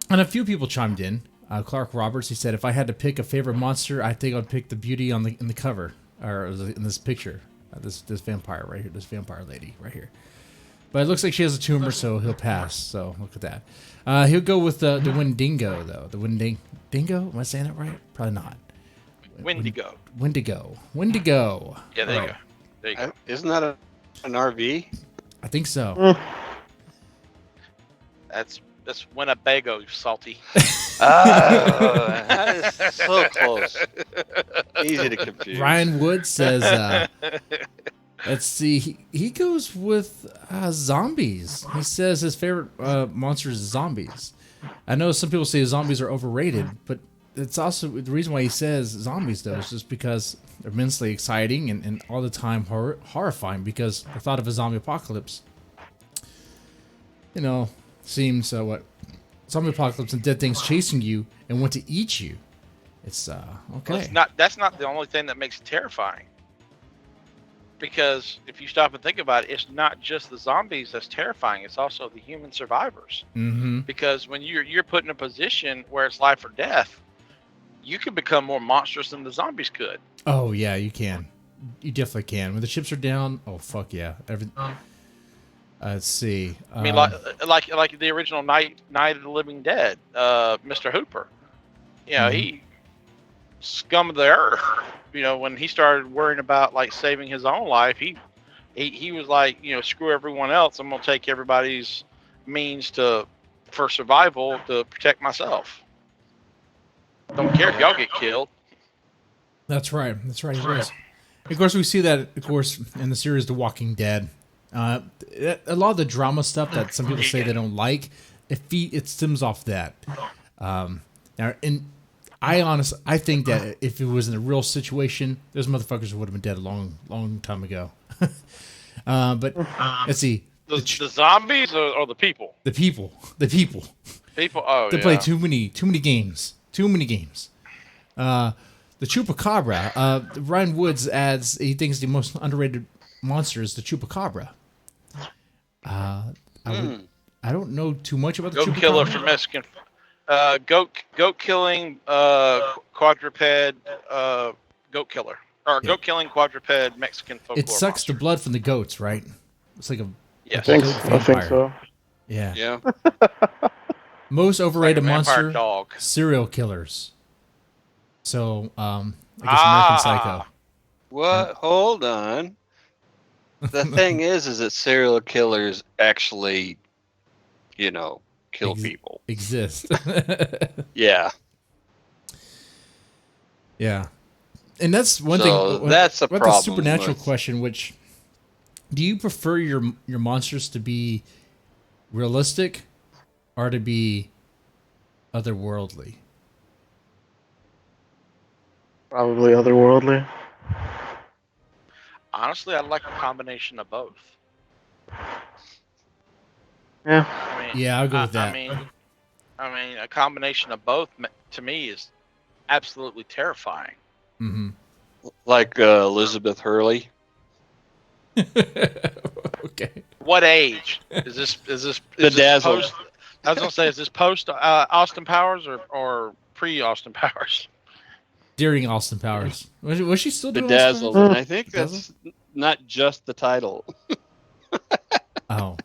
And a few people chimed in. Clark Roberts, he said, if I had to pick a favorite monster, I think I'd pick the beauty in the cover, or in this picture. This vampire right here, this vampire lady right here. But it looks like she has a tumor, so he'll pass. So look at that. He'll go with the Wendigo, though. The Wendigo? Am I saying that right? Probably not. Wendigo. Wendigo. Yeah, there you go. There you go. Isn't that an RV? I think so. That's Winnebago, salty. That is so close. Easy to confuse. Ryan Wood says, let's see, he goes with zombies. He says his favorite monster is zombies. I know some people say zombies are overrated, but it's also the reason why he says zombies, though, is just because they're immensely exciting and all the time horrifying, because the thought of a zombie apocalypse, seems zombie apocalypse and dead things chasing you and want to eat you. It's okay. Well, that's not the only thing that makes it terrifying. Because if you stop and think about it, it's not just the zombies that's terrifying. It's also the human survivors. Mm-hmm. Because when you're put in a position where it's life or death, you can become more monstrous than the zombies could. Oh yeah, you can. You definitely can. When the chips are down, oh fuck yeah. Let's see. I mean, like the original Night of the Living Dead, Mr. Hooper. He scum of the earth. When he started worrying about like saving his own life, he was like, screw everyone else. I'm gonna take everybody's means for survival to protect myself. Don't care if y'all get killed. That's right. He was. Of course, we see that, in the series The Walking Dead. A lot of the drama stuff that some people say they don't like, it stems off that. I think that if it was in a real situation, those motherfuckers would have been dead a long time ago. But let's see. The zombies or the people? The people. People. Oh, they play too many games. The Chupacabra. Ryan Woods adds he thinks the most underrated monster is the Chupacabra. I don't know too much about the Chupacabra. Go kill her for Mexican. Goat killing quadruped goat killer, or Yeah. goat killing quadruped Mexican folklore It sucks monster. the blood from the goats, right? It's like a Yes. I goat think vampire. so. Yeah. Yeah. Most overrated vampire monster, dog. serial killers. So, I guess American Psycho. What? Hold on. The thing is that serial killers actually, kill people. Exist. Yeah. Yeah. And that's one So thing. that's a About the problem supernatural with- question, which do you prefer your monsters to be realistic or to be otherworldly? Probably otherworldly. Honestly, I like a combination of both. Yeah. I mean, Yeah, I'll go with that. I mean, a combination of both to me is absolutely terrifying. Mm-hmm. Like Elizabeth Hurley. Okay. What age is this? Is this Bedazzled. post? I was gonna say, is this post Austin Powers or pre Austin Powers? During Austin Powers. Was she still doing Bedazzled. Austin And Powers? I think that's not just the title. Oh.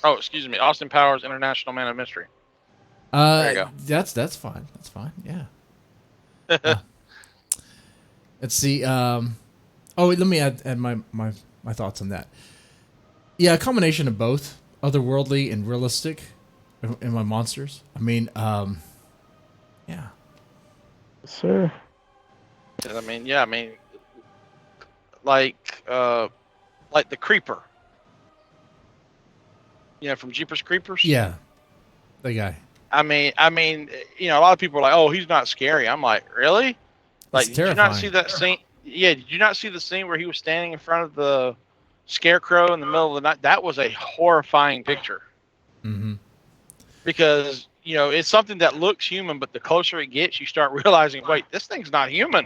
Oh, excuse me, Austin Powers, International Man of Mystery. There you go. That's fine. That's fine. Yeah. Let's see. Oh, let me add my thoughts on that. Yeah, a combination of both, otherworldly and realistic, in my monsters. I mean, yeah. Sir. I mean, yeah, I mean, like the Creeper. You know, from Jeepers Creepers. Yeah. The guy. I mean, a lot of people are like, "Oh, he's not scary." I'm like, "Really?" Like, It's did you not terrifying. see that scene? Yeah, did you not see the scene where he was standing in front of the scarecrow in the middle of the night? That was a horrifying picture. Mm-hmm. Because it's something that looks human, but the closer it gets, you start realizing, wait, this thing's not human.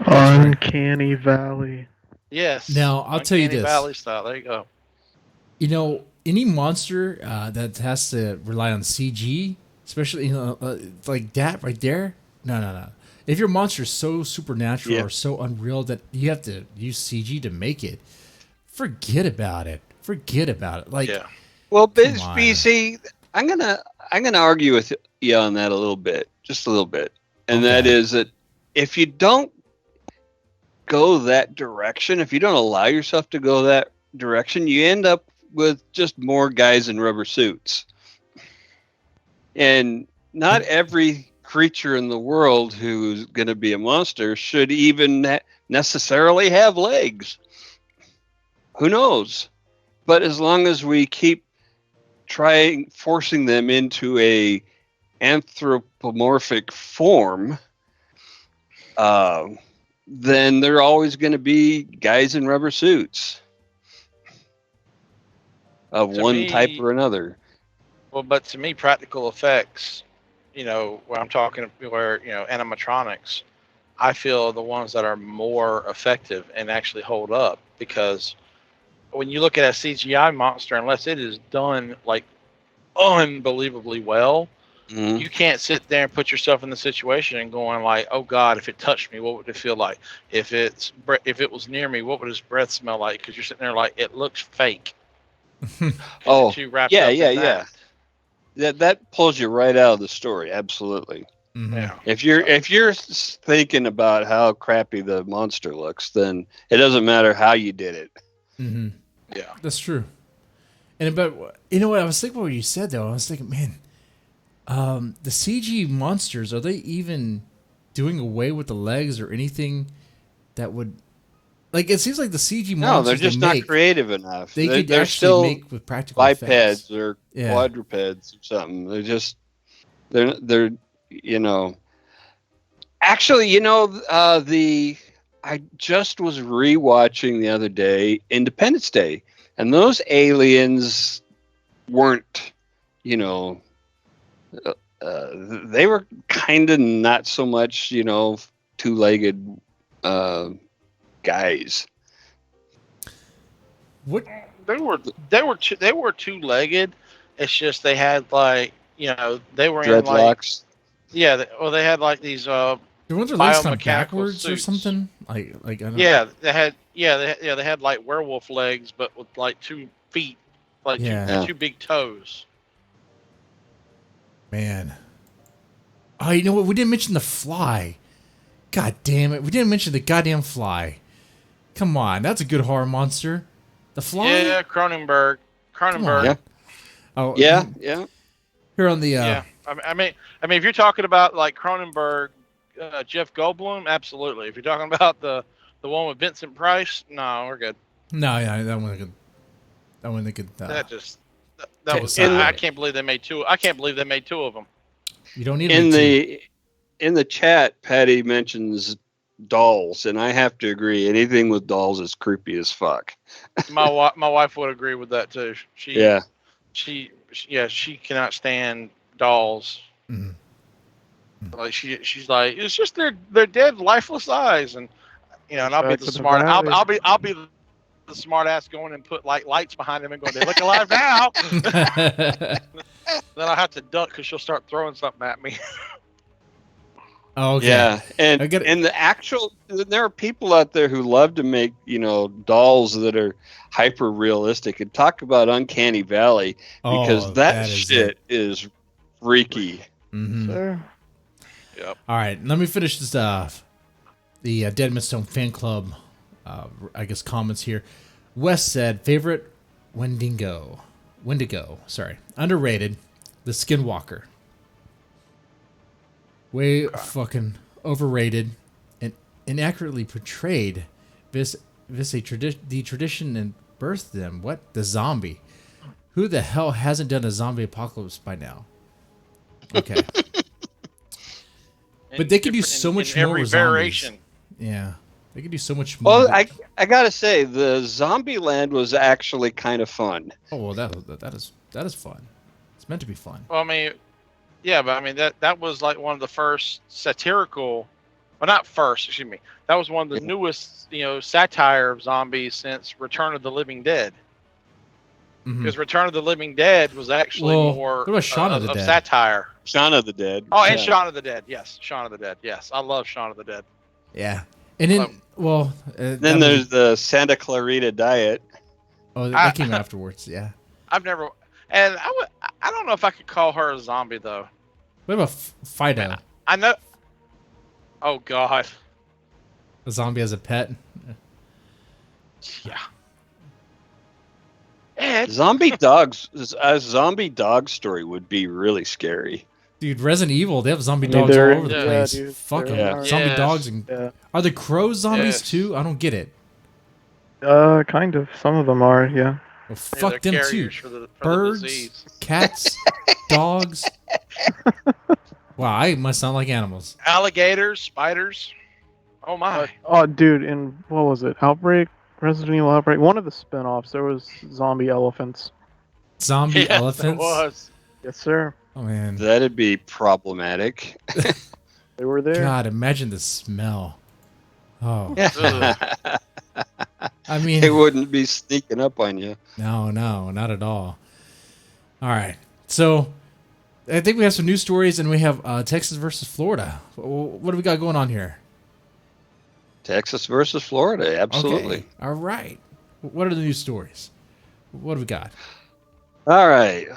Uncanny Valley. Yes. Now, I'll tell you Uncanny this. Valley style. There you go. Any monster that has to rely on CG, especially like that right there. No. If your monster is so supernatural or so unreal that you have to use CG to make it, forget about it. Like, Yeah. Well, Come on. BC, I'm gonna argue with you on that a little bit, just a little bit, and that Okay. is that if you don't go that direction, if you don't allow yourself to go that direction, you end up with just more guys in rubber suits, and not every creature in the world who's going to be a monster should even necessarily have legs. Who knows? But as long as we keep forcing them into a anthropomorphic form, then they're always going to be guys in rubber suits of one type or another. Well, but to me, practical effects, where I'm talking, where, animatronics, I feel the ones that are more effective and actually hold up, because when you look at a CGI monster, unless it is done like unbelievably well, Mhm. you can't sit there and put yourself in the situation and going like, oh God, if it touched me, what would it feel like? If it was near me, what would his breath smell like? Because you're sitting there like, it looks fake. Oh, Too wrapped yeah, up in yeah. that. That pulls you right out of the story. Absolutely. mhm. Yeah. If you're thinking about how crappy the monster looks, then it doesn't matter how you did it. Mm-hmm. Yeah. That's true. And but what I was thinking about what you said though, I was thinking, man, the CG monsters, are they even doing away with the legs or anything that would, like, it seems like the CG No, monsters they're just they not make, creative enough. they could They're actually still make with practical effects. bipeds or Yeah. quadrupeds or something. They're actually, I just was rewatching the other day Independence Day, and those aliens weren't, they were kind of not so much, two-legged guys. What? They were two-legged. It's just they had like, they were in like, Dreadlocks. Yeah, well, they had like these Weren't their legs kind of biomechanical backwards or suits. something? Like I don't know. Yeah, they had like werewolf legs, but with like 2 feet, like Yeah. two big toes. Man. Oh, you know what? We didn't mention the fly. God damn it. We didn't mention the goddamn fly. Come on. That's a good horror monster. The fly? Yeah, Cronenberg. Come on. Yeah. Oh, Yeah. Here on the Yeah, I mean, if you're talking about like Cronenberg, Jeff Goldblum, absolutely. If you're talking about the one with Vincent Price, no, we're good. no, yeah, that one could That just that take was. aside. I can't believe they made two. I can't believe they made 2 of them. You don't need In to the chat, Patty mentions dolls, and I have to agree. Anything with dolls is creepy as fuck. My wife would agree with that too. Yeah. She cannot stand dolls. Mhm. Like she's like, it's just their dead life-less eyes, and and I'll be Facts the of the smart. matter. I'll be the smart ass going and put like lights behind them and going, they look alive now. Then I'll have to duck because she'll start throwing something at me. Oh, okay. Yeah, and I get it. and there are people out there who love to make dolls that are hyper realistic and talk about Uncanny Valley because Oh, that is shit is freaky. Mhm. Sir. Yep. All right, let me finish this. The Deadman Stone fan club, I guess comments here. Wes said favorite Wendigo, sorry, underrated, the Skinwalker. Way fucking overrated and inaccurately portrayed. The tradition and birthed them. What? The zombie. Who the hell hasn't done a zombie apocalypse by now? Okay. But they could do so much more every with zombies. variation. Yeah. They could do so much more. Well, I gotta say the Zombieland was actually kind of fun. Oh, well, that is fun. It's meant to be fun. Well, I mean, yeah, but I mean that was like one of the first satirical, well, not first, excuse me. That was one of the newest, satire of zombies since Return of the Living Dead. Mhm. Because Return of the Living Dead was actually more what about Shaun of the Dead? satire. Shaun of the Dead. Oh, and Yeah. Shaun of the Dead. Yes, Shaun of the Dead. Yes, I love Shaun of the Dead. Yeah. And then, Then there's the Santa Clarita Diet. that came afterwards. Yeah. I've never, and I don't know if I could call her a zombie though. What about Fido? I know. Oh God. A zombie as a pet? Yeah. Ed. A zombie dog story would be really scary. Dude, Resident Evil, they have zombie I mean, dogs all they're- over the yeah, place. dude, Fuck there them. are. Zombie Yes. dogs. And Yeah. are the crows zombies Yes. too? I don't get it. Kind of. Some of them are, yeah. Well, Yeah, fuck they're them too. carriers for the Birds, disease. cats, dogs. Wow, I must sound like animals. Alligators, spiders. Oh my. Oh, dude, in what was it? Outbreak? Resident Evil Outbreak? One of the spin-offs, there was zombie elephants. Zombie Yes, elephants. It was. Yes, sir. Oh man. That'd be problematic. They were there. God, imagine the smell. Oh, Ugh. I mean, They wouldn't be sneaking up on you. no, not at all. All right, so I think we have some news stories, and we have Texas versus Florida. What do we got going on here? Texas versus Florida, absolutely. Okay. All right. What are the news stories? What do we got? All right.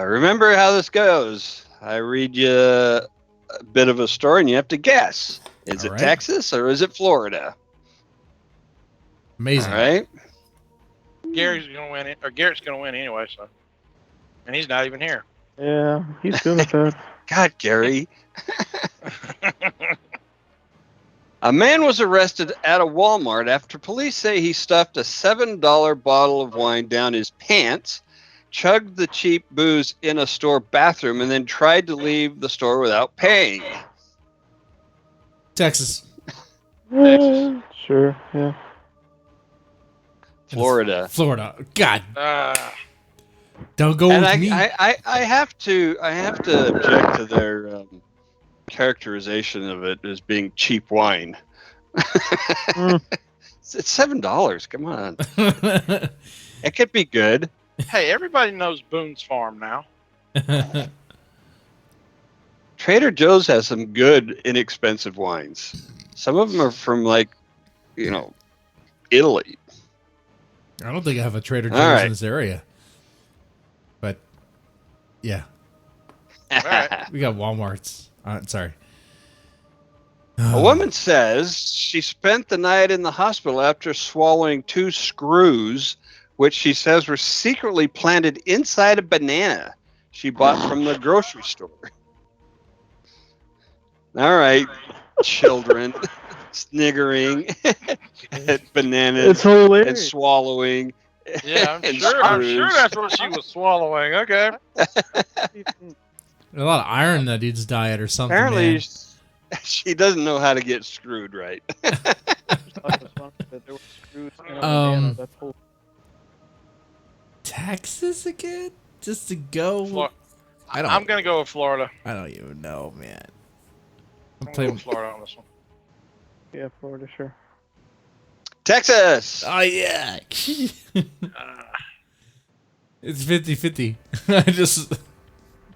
Remember how this goes. I read you a bit of a story, and you have to guess. Is All it right. Texas or is it Florida? Amazing. All right. Gary's gonna win it, or Garrett's gonna win anyway. So, and he's not even here. Yeah, he's good at that. God, Gary. A man was arrested at a Walmart after police say he stuffed a $7 bottle of wine down his pants, chugged the cheap booze in a store bathroom, and then tried to leave the store without paying. Texas. Sure, yeah. Florida. Florida. God, Uh, don't go And with me. I have to object to their characterization of it as being cheap wine. It's $7. Come on, it could be good. hey, everybody knows Boone's Farm now. Trader Joe's has some good, inexpensive wines. Some of them are from Italy. I don't think I have a Trader All Joe's right. in this area. But, yeah. right. We got Walmarts. Sorry. A woman says she spent the night in the hospital after swallowing 2 screws, which she says were secretly planted inside a banana she bought from the grocery store. All right, children sniggering at bananas It's hilarious. and swallowing. Yeah, I'm and sure. I'm sure screws. that's what she was swallowing. Okay. A lot of iron in that dude's diet or something, Apparently, man. she doesn't know how to get screwed right. Texas again? Just to go? I'm gonna go with Florida. I don't even know, man. I'm gonna go with Florida on this one. Yeah, Florida, sure. Texas. Oh, yeah. It's 50-50. I just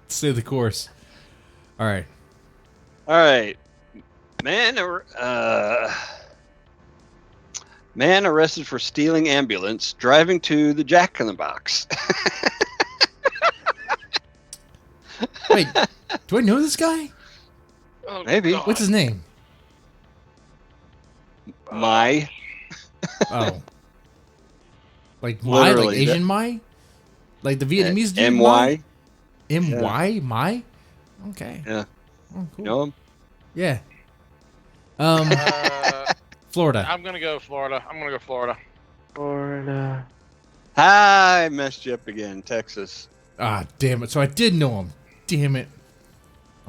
stay the course. All right. All right. Man arrested for stealing ambulance, driving to the Jack in the Box. Wait, do I know this guy? Oh, Maybe. God. What's his name? My. Oh. Like Mai? Like Literally, Asian Mai? Like the Vietnamese dude? M-Y. M-Y? Mai? Okay. Yeah. Oh, cool. Know him? Yeah. Uh, Florida. I'm gonna go Florida. I'm gonna go Florida. Florida. I messed you up again. Texas. Ah, damn it. So I did know him. Damn it.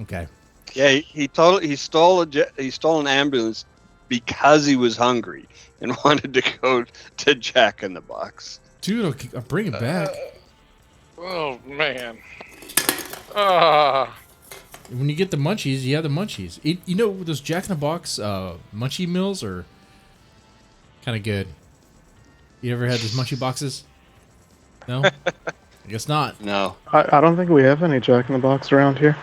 Okay. Yeah, he stole an ambulance because he was hungry and wanted to go to Jack in the Box. Dude, I'll bring it back. Oh man. When you get the munchies, you have the munchies. You know, those Jack in the Box munchie meals are kind of good. You ever had those munchie boxes? No? I guess not. No. I don't think we have any Jack in the Box around here.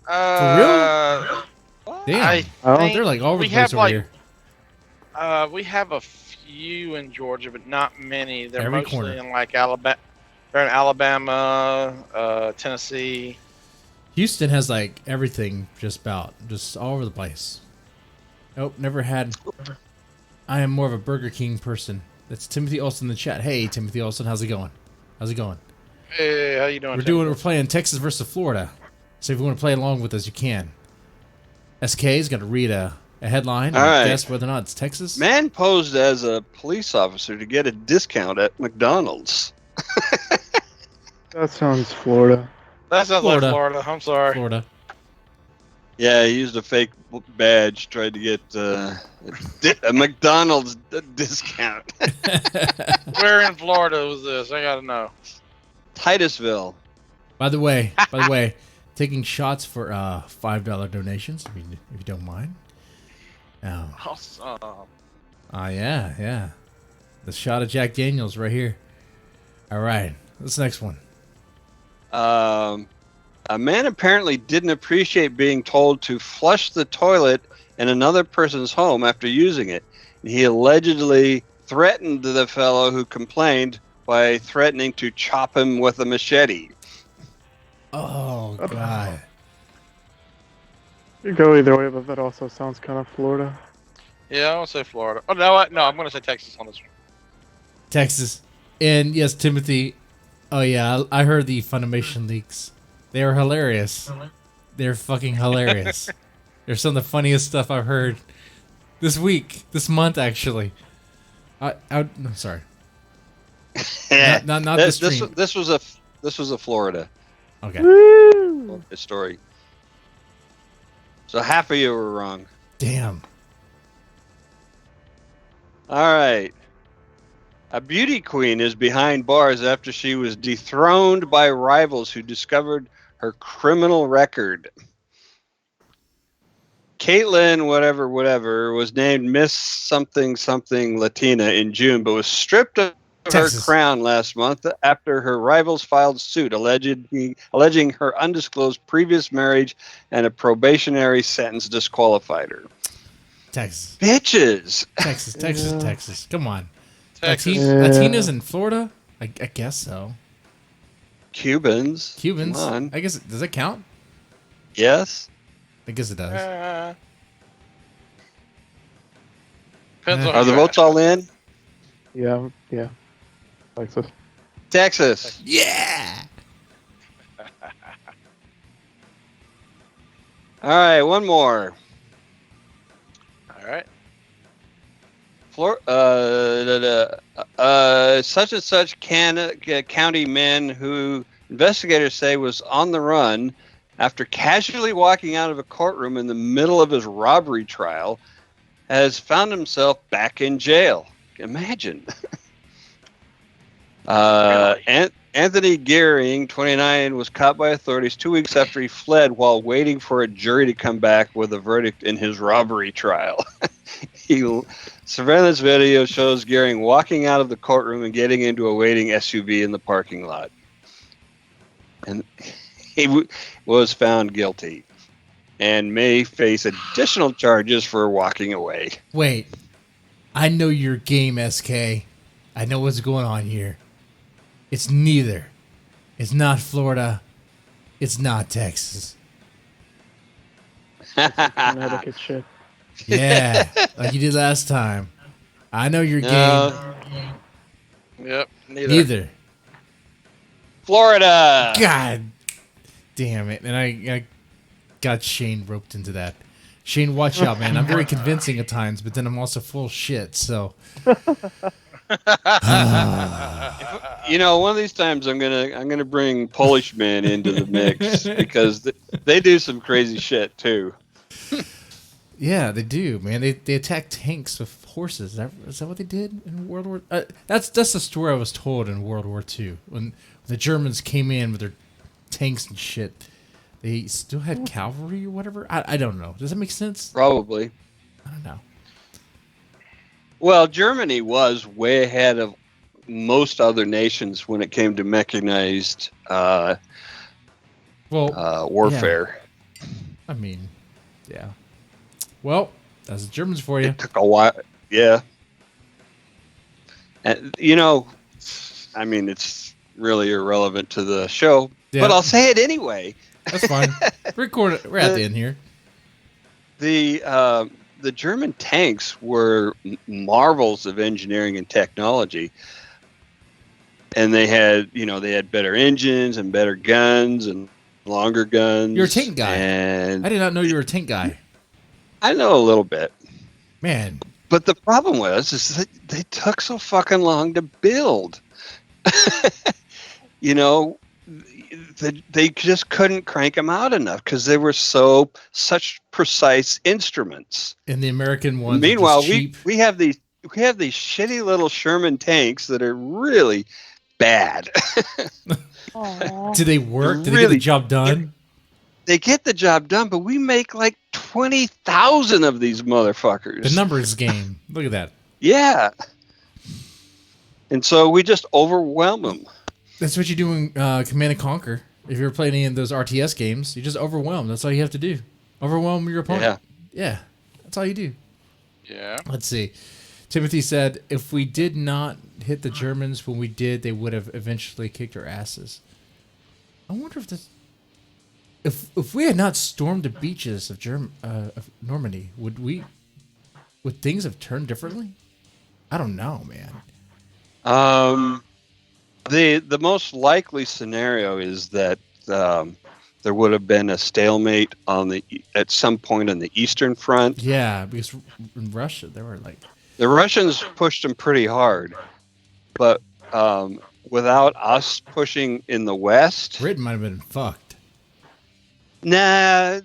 Damn. I don't- They're like all over we the place have, over like, here. We have a few in Georgia, but not many. They're Every mostly corner. in like Alabama. They're in Alabama, Tennessee. Houston has like everything just about. Just all over the place. Nope, never had. I am more of a Burger King person. That's Timothy Olsen in the chat. Hey, Timothy Olsen, how's it going? How's it going? Hey, how you doing? We're playing Texas versus Florida. So if you want to play along with us, you can. SK's got to read a headline All and right. guess whether or not it's Texas. Man posed as a police officer to get a discount at McDonald's. That sounds Florida. That sounds Florida. like Florida. I'm sorry. Florida. Yeah, he used a fake badge, tried to get a McDonald's discount. Where in Florida was this? I gotta know. Titusville. By the way, taking shots for $5 donations if you don't mind. Awesome. Yeah. The shot of Jack Daniels right here. All right, this next one. A man apparently didn't appreciate being told to flush the toilet in another person's home after using it. He allegedly threatened the fellow who complained by threatening to chop him with a machete. Oh God. You go either way, but that also sounds kind of Florida. Yeah, I want to say Florida. Oh no, no, I'm gonna say Texas on this one. Texas. And yes, Timothy. Oh yeah, I heard the Funimation leaks. They are hilarious. They're fucking hilarious. They're some of the funniest stuff I've heard this week, this month actually. No, sorry. Not this stream. This was a Florida Okay. story. So half of you were wrong. Damn. All right. A beauty queen is behind bars after she was dethroned by rivals who discovered her criminal record. Caitlyn, whatever, was named Miss something Latina in June, but was stripped of Texas. crown last month after her rivals filed suit alleging her undisclosed previous marriage and a probationary sentence disqualified her. Texas. Bitches. Texas. Come on. Texas. Latinas in Florida? I guess so. Cubans. Cubans? Come on. I guess, does that count? Yes. I guess it does. Depends on Are who the you votes ask. all in? Yeah. Texas. Texas. Yeah! All right, one more. All right. Such and such county man who investigators say was on the run after casually walking out of a courtroom in the middle of his robbery trial has found himself back in jail. Imagine. Anthony Gearing, 29, was caught by authorities 2 weeks after he fled while waiting for a jury to come back with a verdict in his robbery trial. Surveillance video shows Gearing walking out of the courtroom and getting into a waiting SUV in the parking lot. And he was found guilty and may face additional charges for walking away. Wait. I know your game, SK. I know what's going on here. It's neither. It's not Florida. It's not Texas. Connecticut shit. Yeah, like you did last time. I know your game. Yep. Neither. Florida. God damn it. And I got Shane roped into that. Shane, watch out, man. I'm very convincing at times, but then I'm also full of shit, so. You know, one of these times I'm gonna bring Polish men into the mix because they do some crazy shit too. Yeah, they do, man. They attack tanks with horses. Is that what they did in World War? That's the story I was told in World War II when the Germans came in with their tanks and shit. They still had cavalry or whatever. I don't know. Does that make sense? Probably. I don't know. Well, Germany was way ahead of most other nations when it came to mechanized warfare. Yeah. I mean, yeah. Well, that's the Germans for you. It took a while. Yeah. And, you know, I mean, it's really irrelevant to the show, Yeah. but I'll say it anyway. That's fine. We're at the end here. The German tanks were marvels of engineering and technology, and they had better engines and better guns and longer guns. You're a tank guy. And I did not know you were a tank guy. I know a little bit, Man. but the problem is that they took so fucking long to build. You know, they just couldn't crank them out enough because they were such precise instruments. And the American ones. Meanwhile, cheap. we have these shitty little Sherman tanks that are really bad. Do they work? Did they get Really, the job done? They get the job done, but we make like 20,000 of these motherfuckers. The numbers game. Look at that. Yeah. And so we just overwhelm them. That's what you do in Command and Conquer. If you're playing any of those RTS games, you just overwhelm. That's all you have to do. Overwhelm your opponent. Yeah. That's all you do. Yeah. Let's see. Timothy said, if we did not hit the Germans when we did, they would have eventually kicked our asses. I wonder if this... If we had not stormed the beaches of of Normandy, would things have turned differently? I don't know, man. The most likely scenario is that there would have been a stalemate at some point on the Eastern Front. Yeah, because in Russia they were like the Russians pushed them pretty hard, but without us pushing in the West, Britain might have been fucked. No.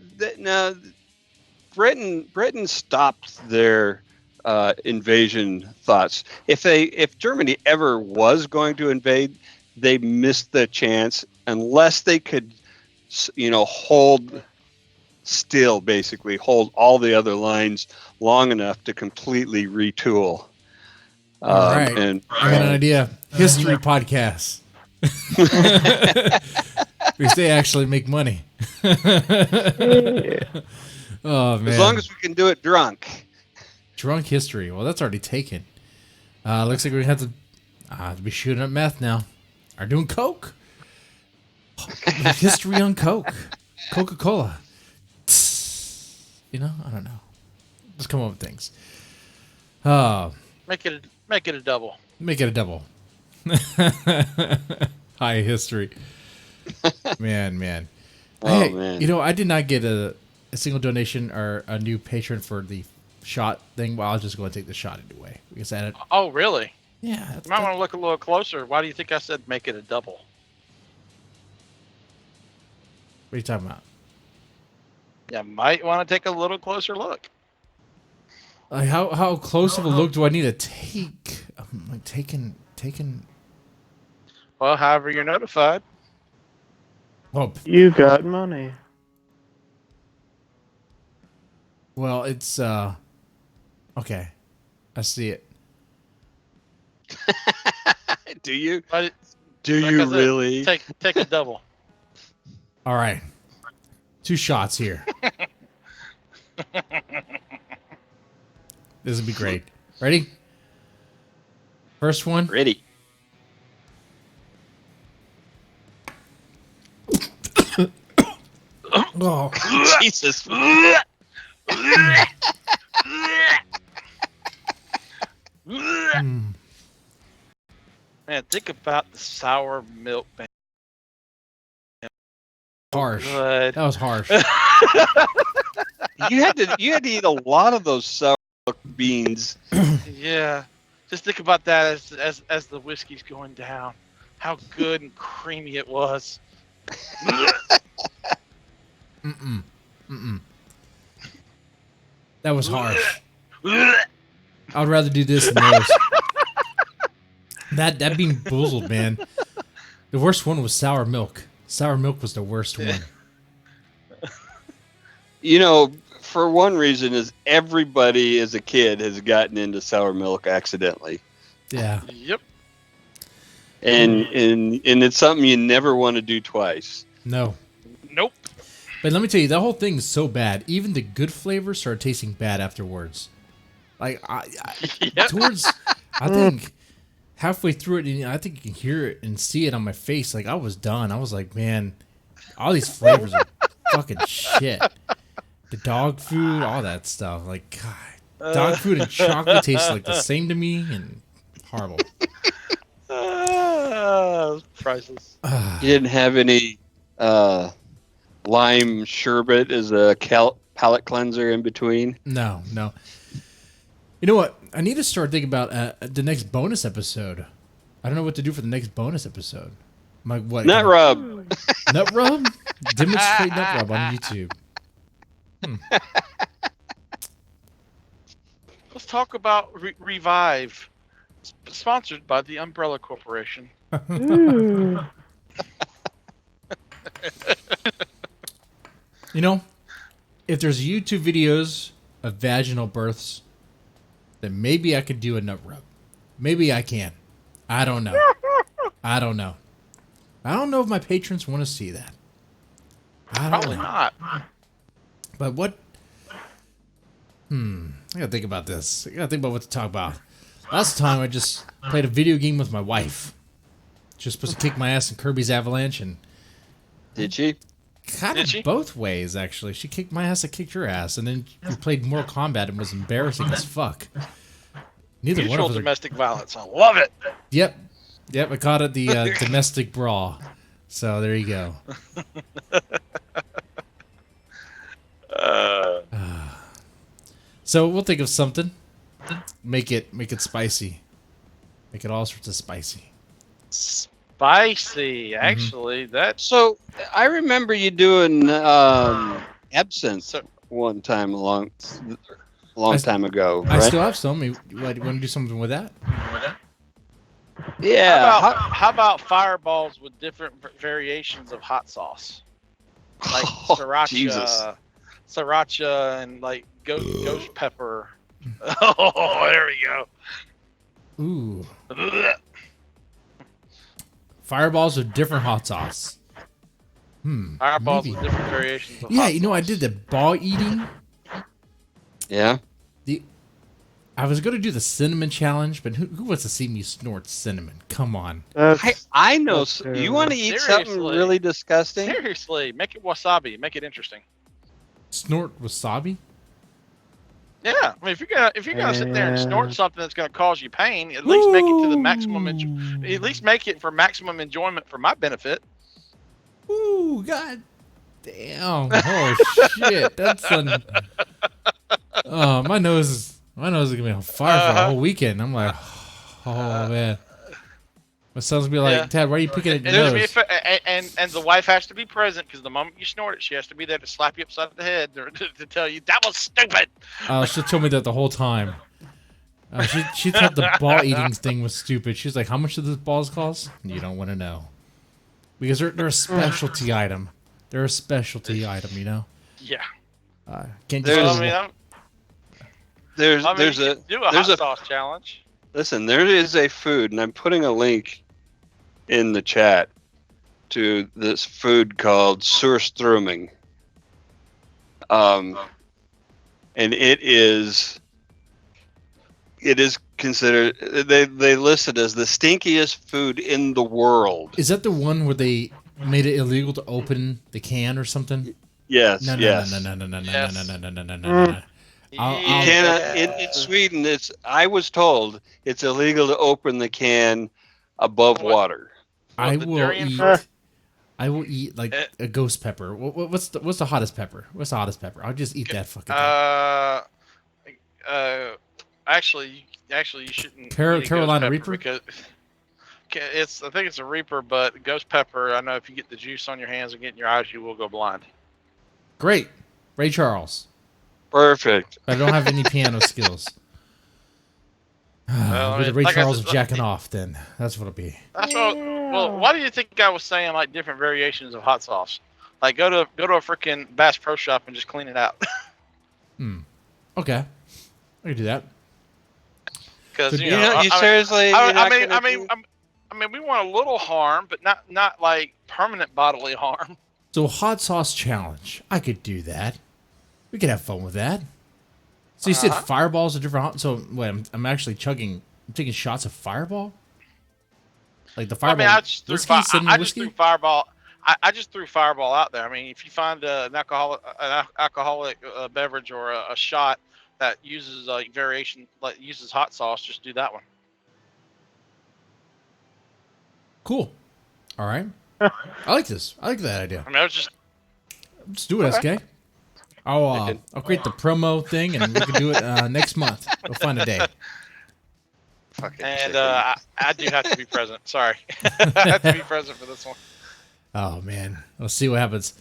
Britain stopped their invasion thoughts. If Germany ever was going to invade, they missed the chance unless they could, hold still, basically hold all the other lines long enough to completely retool. All right. And I got an idea. History podcast. Because they actually make money. Yeah. Oh, man. as long as we can do it drunk. Drunk history. Well, that's already taken. Looks like we have to be shooting up meth now. Are doing coke. History on coke. Coca-Cola. You know, I don't know. Just come up with things. Make it a double. Make it a double. High history. Man. Oh, Hey, man. you know, I did not get a single donation or a new patron for the shot thing. Well, I'll just go and take the shot anyway. Because I don't, Oh, really? yeah. You might want to look a little closer. Why do you think I said make it a double? What are you talking about? You might want to take a little closer look. Like how close of a look do I need to take? I'm like taking. Well, however you're notified. Oh, You got money. well, it's okay. I see it. Do you? But Do like you I said, really? take a double. All right, 2 shots here. This would be great. Ready? First one. Ready. Oh, Jesus. Man, think about the sour milk. Man. harsh. Good. That was harsh. You had to eat a lot of those sour beans. Yeah. Just think about that as the whiskey's going down. How good and creamy it was. Mm-mm. That was harsh. I would rather do this than those. That being boozled, man. The worst one was sour milk. Sour milk was the worst one. You know, for one reason is everybody as a kid has gotten into sour milk accidentally. Yeah. Yep. And it's something you never want to do twice. No. Nope. But let me tell you, that whole thing is so bad. Even the good flavors start tasting bad afterwards. Like, Yep. I think halfway through it, and I think you can hear it and see it on my face. Like, I was done. I was like, man, all these flavors are fucking shit. The dog food, all that stuff. Like, God, dog food and chocolate taste like the same to me, and horrible. Priceless. You didn't have any lime sherbet as a palate cleanser in between? No. You know what? I need to start thinking about the next bonus episode. I don't know what to do for the next bonus episode. My what? Nut rub. Nut rub? Demonstrate nut rub on YouTube. Let's talk about Revive, sponsored by the Umbrella Corporation. Ooh. You know, if there's YouTube videos of vaginal births, then maybe I could do a nut rub. Maybe I can. I don't know. I don't know if my patrons want to see that. I don't Probably know. not. But what? I gotta think about this. I gotta think about what to talk about. Last time I just played a video game with my wife. She was supposed to kick my ass in Kirby's Avalanche, and Did she? kind Did of she? both ways, actually. She kicked my ass, I kicked her ass, and then we played Mortal Kombat and was embarrassing as fuck. Neither one Mutual of us are... domestic violence. I love it. Yep, I caught it the domestic brawl. So there you go. So we'll think of something. Make it spicy. Make it all sorts of spicy. Spicy, actually. That's So I remember you doing absinthe one time a long time ago, right? I still have some. You want to do something with that? Yeah. how about fireballs with different variations of hot sauce, like Jesus. sriracha, and like ghost pepper. Oh, there we go. Ooh. Fireballs with different hot sauce. Fireballs Maybe. with different variations of Yeah, hot you know, I sauce. did the ball eating. Yeah. I was going to do the cinnamon challenge, but who wants to see me snort cinnamon? Come on. I know. That's You want to eat something Seriously. really disgusting? Seriously, make it wasabi. Make it interesting. Snort wasabi? Yeah, I mean, if you're gonna sit there and snort something that's gonna cause you pain, at least make it to the maximum. At least make it for maximum enjoyment for my benefit. Ooh, god damn. Oh, shit. That's oh, my nose is gonna be on fire for a whole weekend. I'm like, oh man. My son's gonna be like, Yeah. Dad, why are you picking at your And, nose? and the wife has to be present because the moment you snort it, she has to be there to slap you upside the head to tell you that was stupid. She told me that the whole time. She thought the ball eating thing was stupid. She's like, how much do those balls cost? You don't want to know. Because they're a specialty item. They're a specialty item, you know? Yeah. Can't There's- just I go, mean, There's you could do a there's hot a sauce challenge. listen. There is a food, and I'm putting a link in the chat to this food called surströmming. And it is considered, they list it as the stinkiest food in the world. is that the one where they made it illegal to open the can or something? Yes, No, no, yes. no, no, no, no, no, Yes. no, no, no, no, no, no, no. You I'll- cannot in Sweden. I was told it's illegal to open the can above What? water. I the will durian eat. fruit? I will eat like a ghost pepper. What's the hottest pepper? What's the hottest pepper? I'll just eat that fucking thing. Actually, you shouldn't. Carolina eat ghost pepper Reaper? because I think it's a Reaper, but ghost pepper. I know if you get the juice on your hands and get in your eyes, you will go blind. Great, Ray Charles. Perfect. I don't have any piano skills. I Be the mean, Ray like I Charles said, of jacking off. Then that's what it'll be. That's what. Well, why do you think I was saying like different variations of hot sauce? Like go to a freaking Bass Pro Shop and just clean it out. Okay, I can do that. Because You know, you seriously. I you're not mean, gonna I mean, do- I mean, we want a little harm, but not like permanent bodily harm. So hot sauce challenge. I could do that. We could have fun with that. So you said fireballs are different. So wait, I'm actually I'm taking shots of fireball. Like the I fireball. mean, I just threw, whiskey, cinnamon I just whiskey? threw fireball. I just threw fireball out there. I mean, if you find an alcoholic beverage or a shot that uses like variation, like uses hot sauce, just do that one. Cool. All right. I like this. I like that idea. I mean, I was just Let's do it, SK. I'll create the promo thing and we can do it next month. We'll find a day. Fucking and chicken. I do have to be present. Sorry, I have to be present for this one. Oh man, let's see what happens.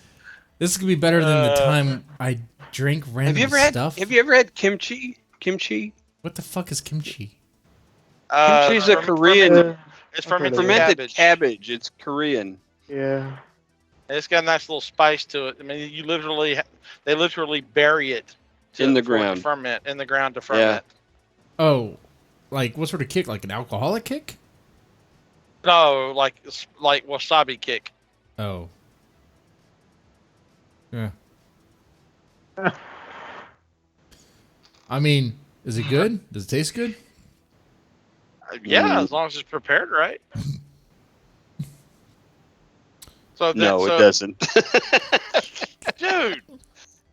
This is gonna be better than the time I drink random stuff. Have you ever had kimchi? Kimchi? What the fuck is kimchi? Kimchi's a Korean It's I've heard fermented of it. fermented cabbage. cabbage. It's Korean. Yeah. It's got a nice little spice to it. I mean, they literally bury it In the for it to ground. ferment in the ground to ferment. Oh, like what sort of kick? Like an alcoholic kick? No, like wasabi kick. Oh. Yeah. I mean, is it good? Does it taste good? Yeah, as long as it's prepared right. No, it doesn't. Dude,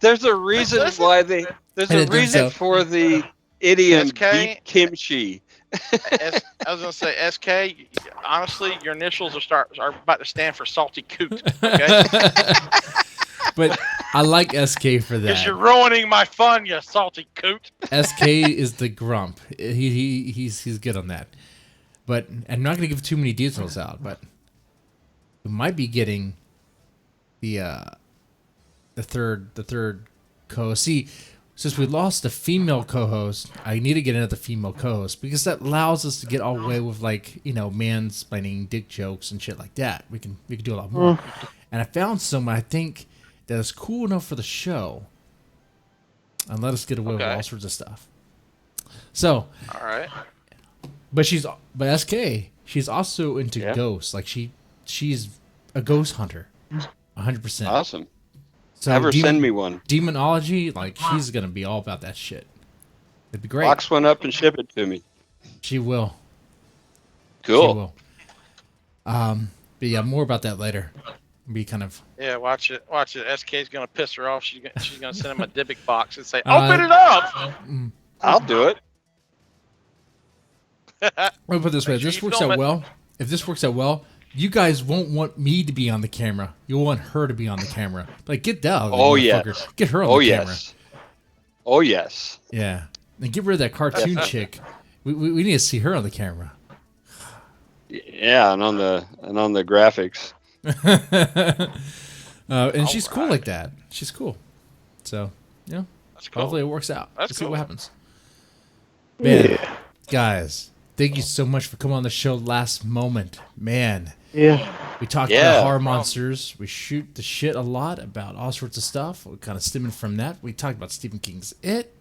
There's a reason Listen. why they. There's I a didn't think reason so. for the idiom SK? "eat kimchi." I was gonna say SK. Honestly, your initials are about to stand for salty coot. Okay, But I like SK for because you're that. ruining my fun, you salty coot. SK is the grump. He's good on that. But I'm not gonna give too many details out. But we might be getting the third co-host. See, since we lost the female co-host, I need to get another female co-host because that allows us to get all the way with mansplaining, dick jokes and shit like that. We can do a lot more. And I found someone I think that is cool enough for the show and let us get away with Okay. all sorts of stuff. So All right. But SK, she's also into Yeah. ghosts. Like she's a ghost hunter, 100%. Awesome. So Have her send me one. Demonology, like she's gonna be all about that shit. It'd be great. Box one up and ship it to me. She will. She Cool. will. But yeah, more about that later. Be kind of. Yeah, watch it. Watch it. SK's gonna piss her off. She's gonna send him a Dybbuk box and say, "Open it up." I'll do it. Let me put it this way: if Make sure this you works film out it. well, if this works out well, you guys won't want me to be on the camera. You'll want her to be on the camera. Like, get down. Oh, motherfucker. yes. Get her on Oh the camera. yes. Oh yes. Yeah, and get rid of that cartoon chick. We need to see her on the camera. Yeah, and on the graphics. And she's cool like that. She's cool. So, yeah. That's cool. Hopefully it works out. That's Let's see cool. what happens. Man, guys, thank you so much for coming on the show last moment. Man, Yeah. we talked Yeah. about horror monsters. We shoot the shit a lot about all sorts of stuff. We kind of stemming from that. We talked about Stephen King's It.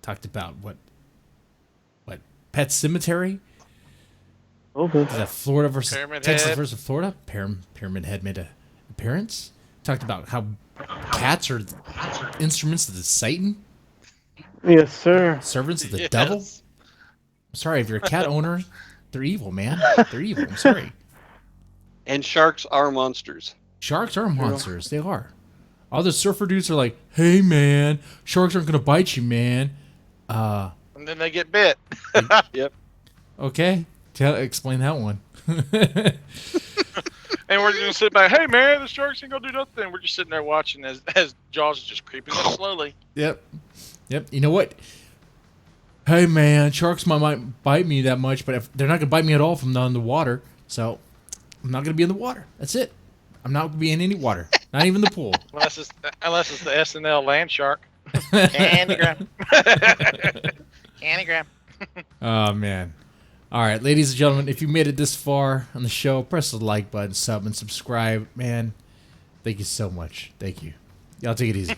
Talked about what Pet Cemetery. Okay. Is that Florida versus Pyramid Texas Head. versus Florida? Pyramid Head made an appearance. Talked about how cats are instruments of the Satan, Yes, sir. servants of the Yes. devil. I'm sorry, if you're a cat owner, they're evil, man. They're evil. I'm sorry. And sharks are monsters. Sharks are monsters. They are. All the surfer dudes are like, "Hey, man, sharks aren't gonna bite you, man." And then they get bit. Yep. Okay, explain that one. And we're just gonna sit back. Hey man, the sharks ain't gonna do nothing. We're just sitting there watching as Jaws is just creeping up slowly. Yep. You know what? Hey, man, sharks might bite me that much, but if they're not gonna bite me at all if I'm not in the water. So I'm not gonna be in the water. That's it. I'm not gonna be in any water, not even the pool. Unless it's the SNL land shark. Anagram. Anagram. Oh man. All right, ladies and gentlemen, if you made it this far on the show, press the like button, sub, and subscribe. Man, thank you so much. Thank you. Y'all take it easy.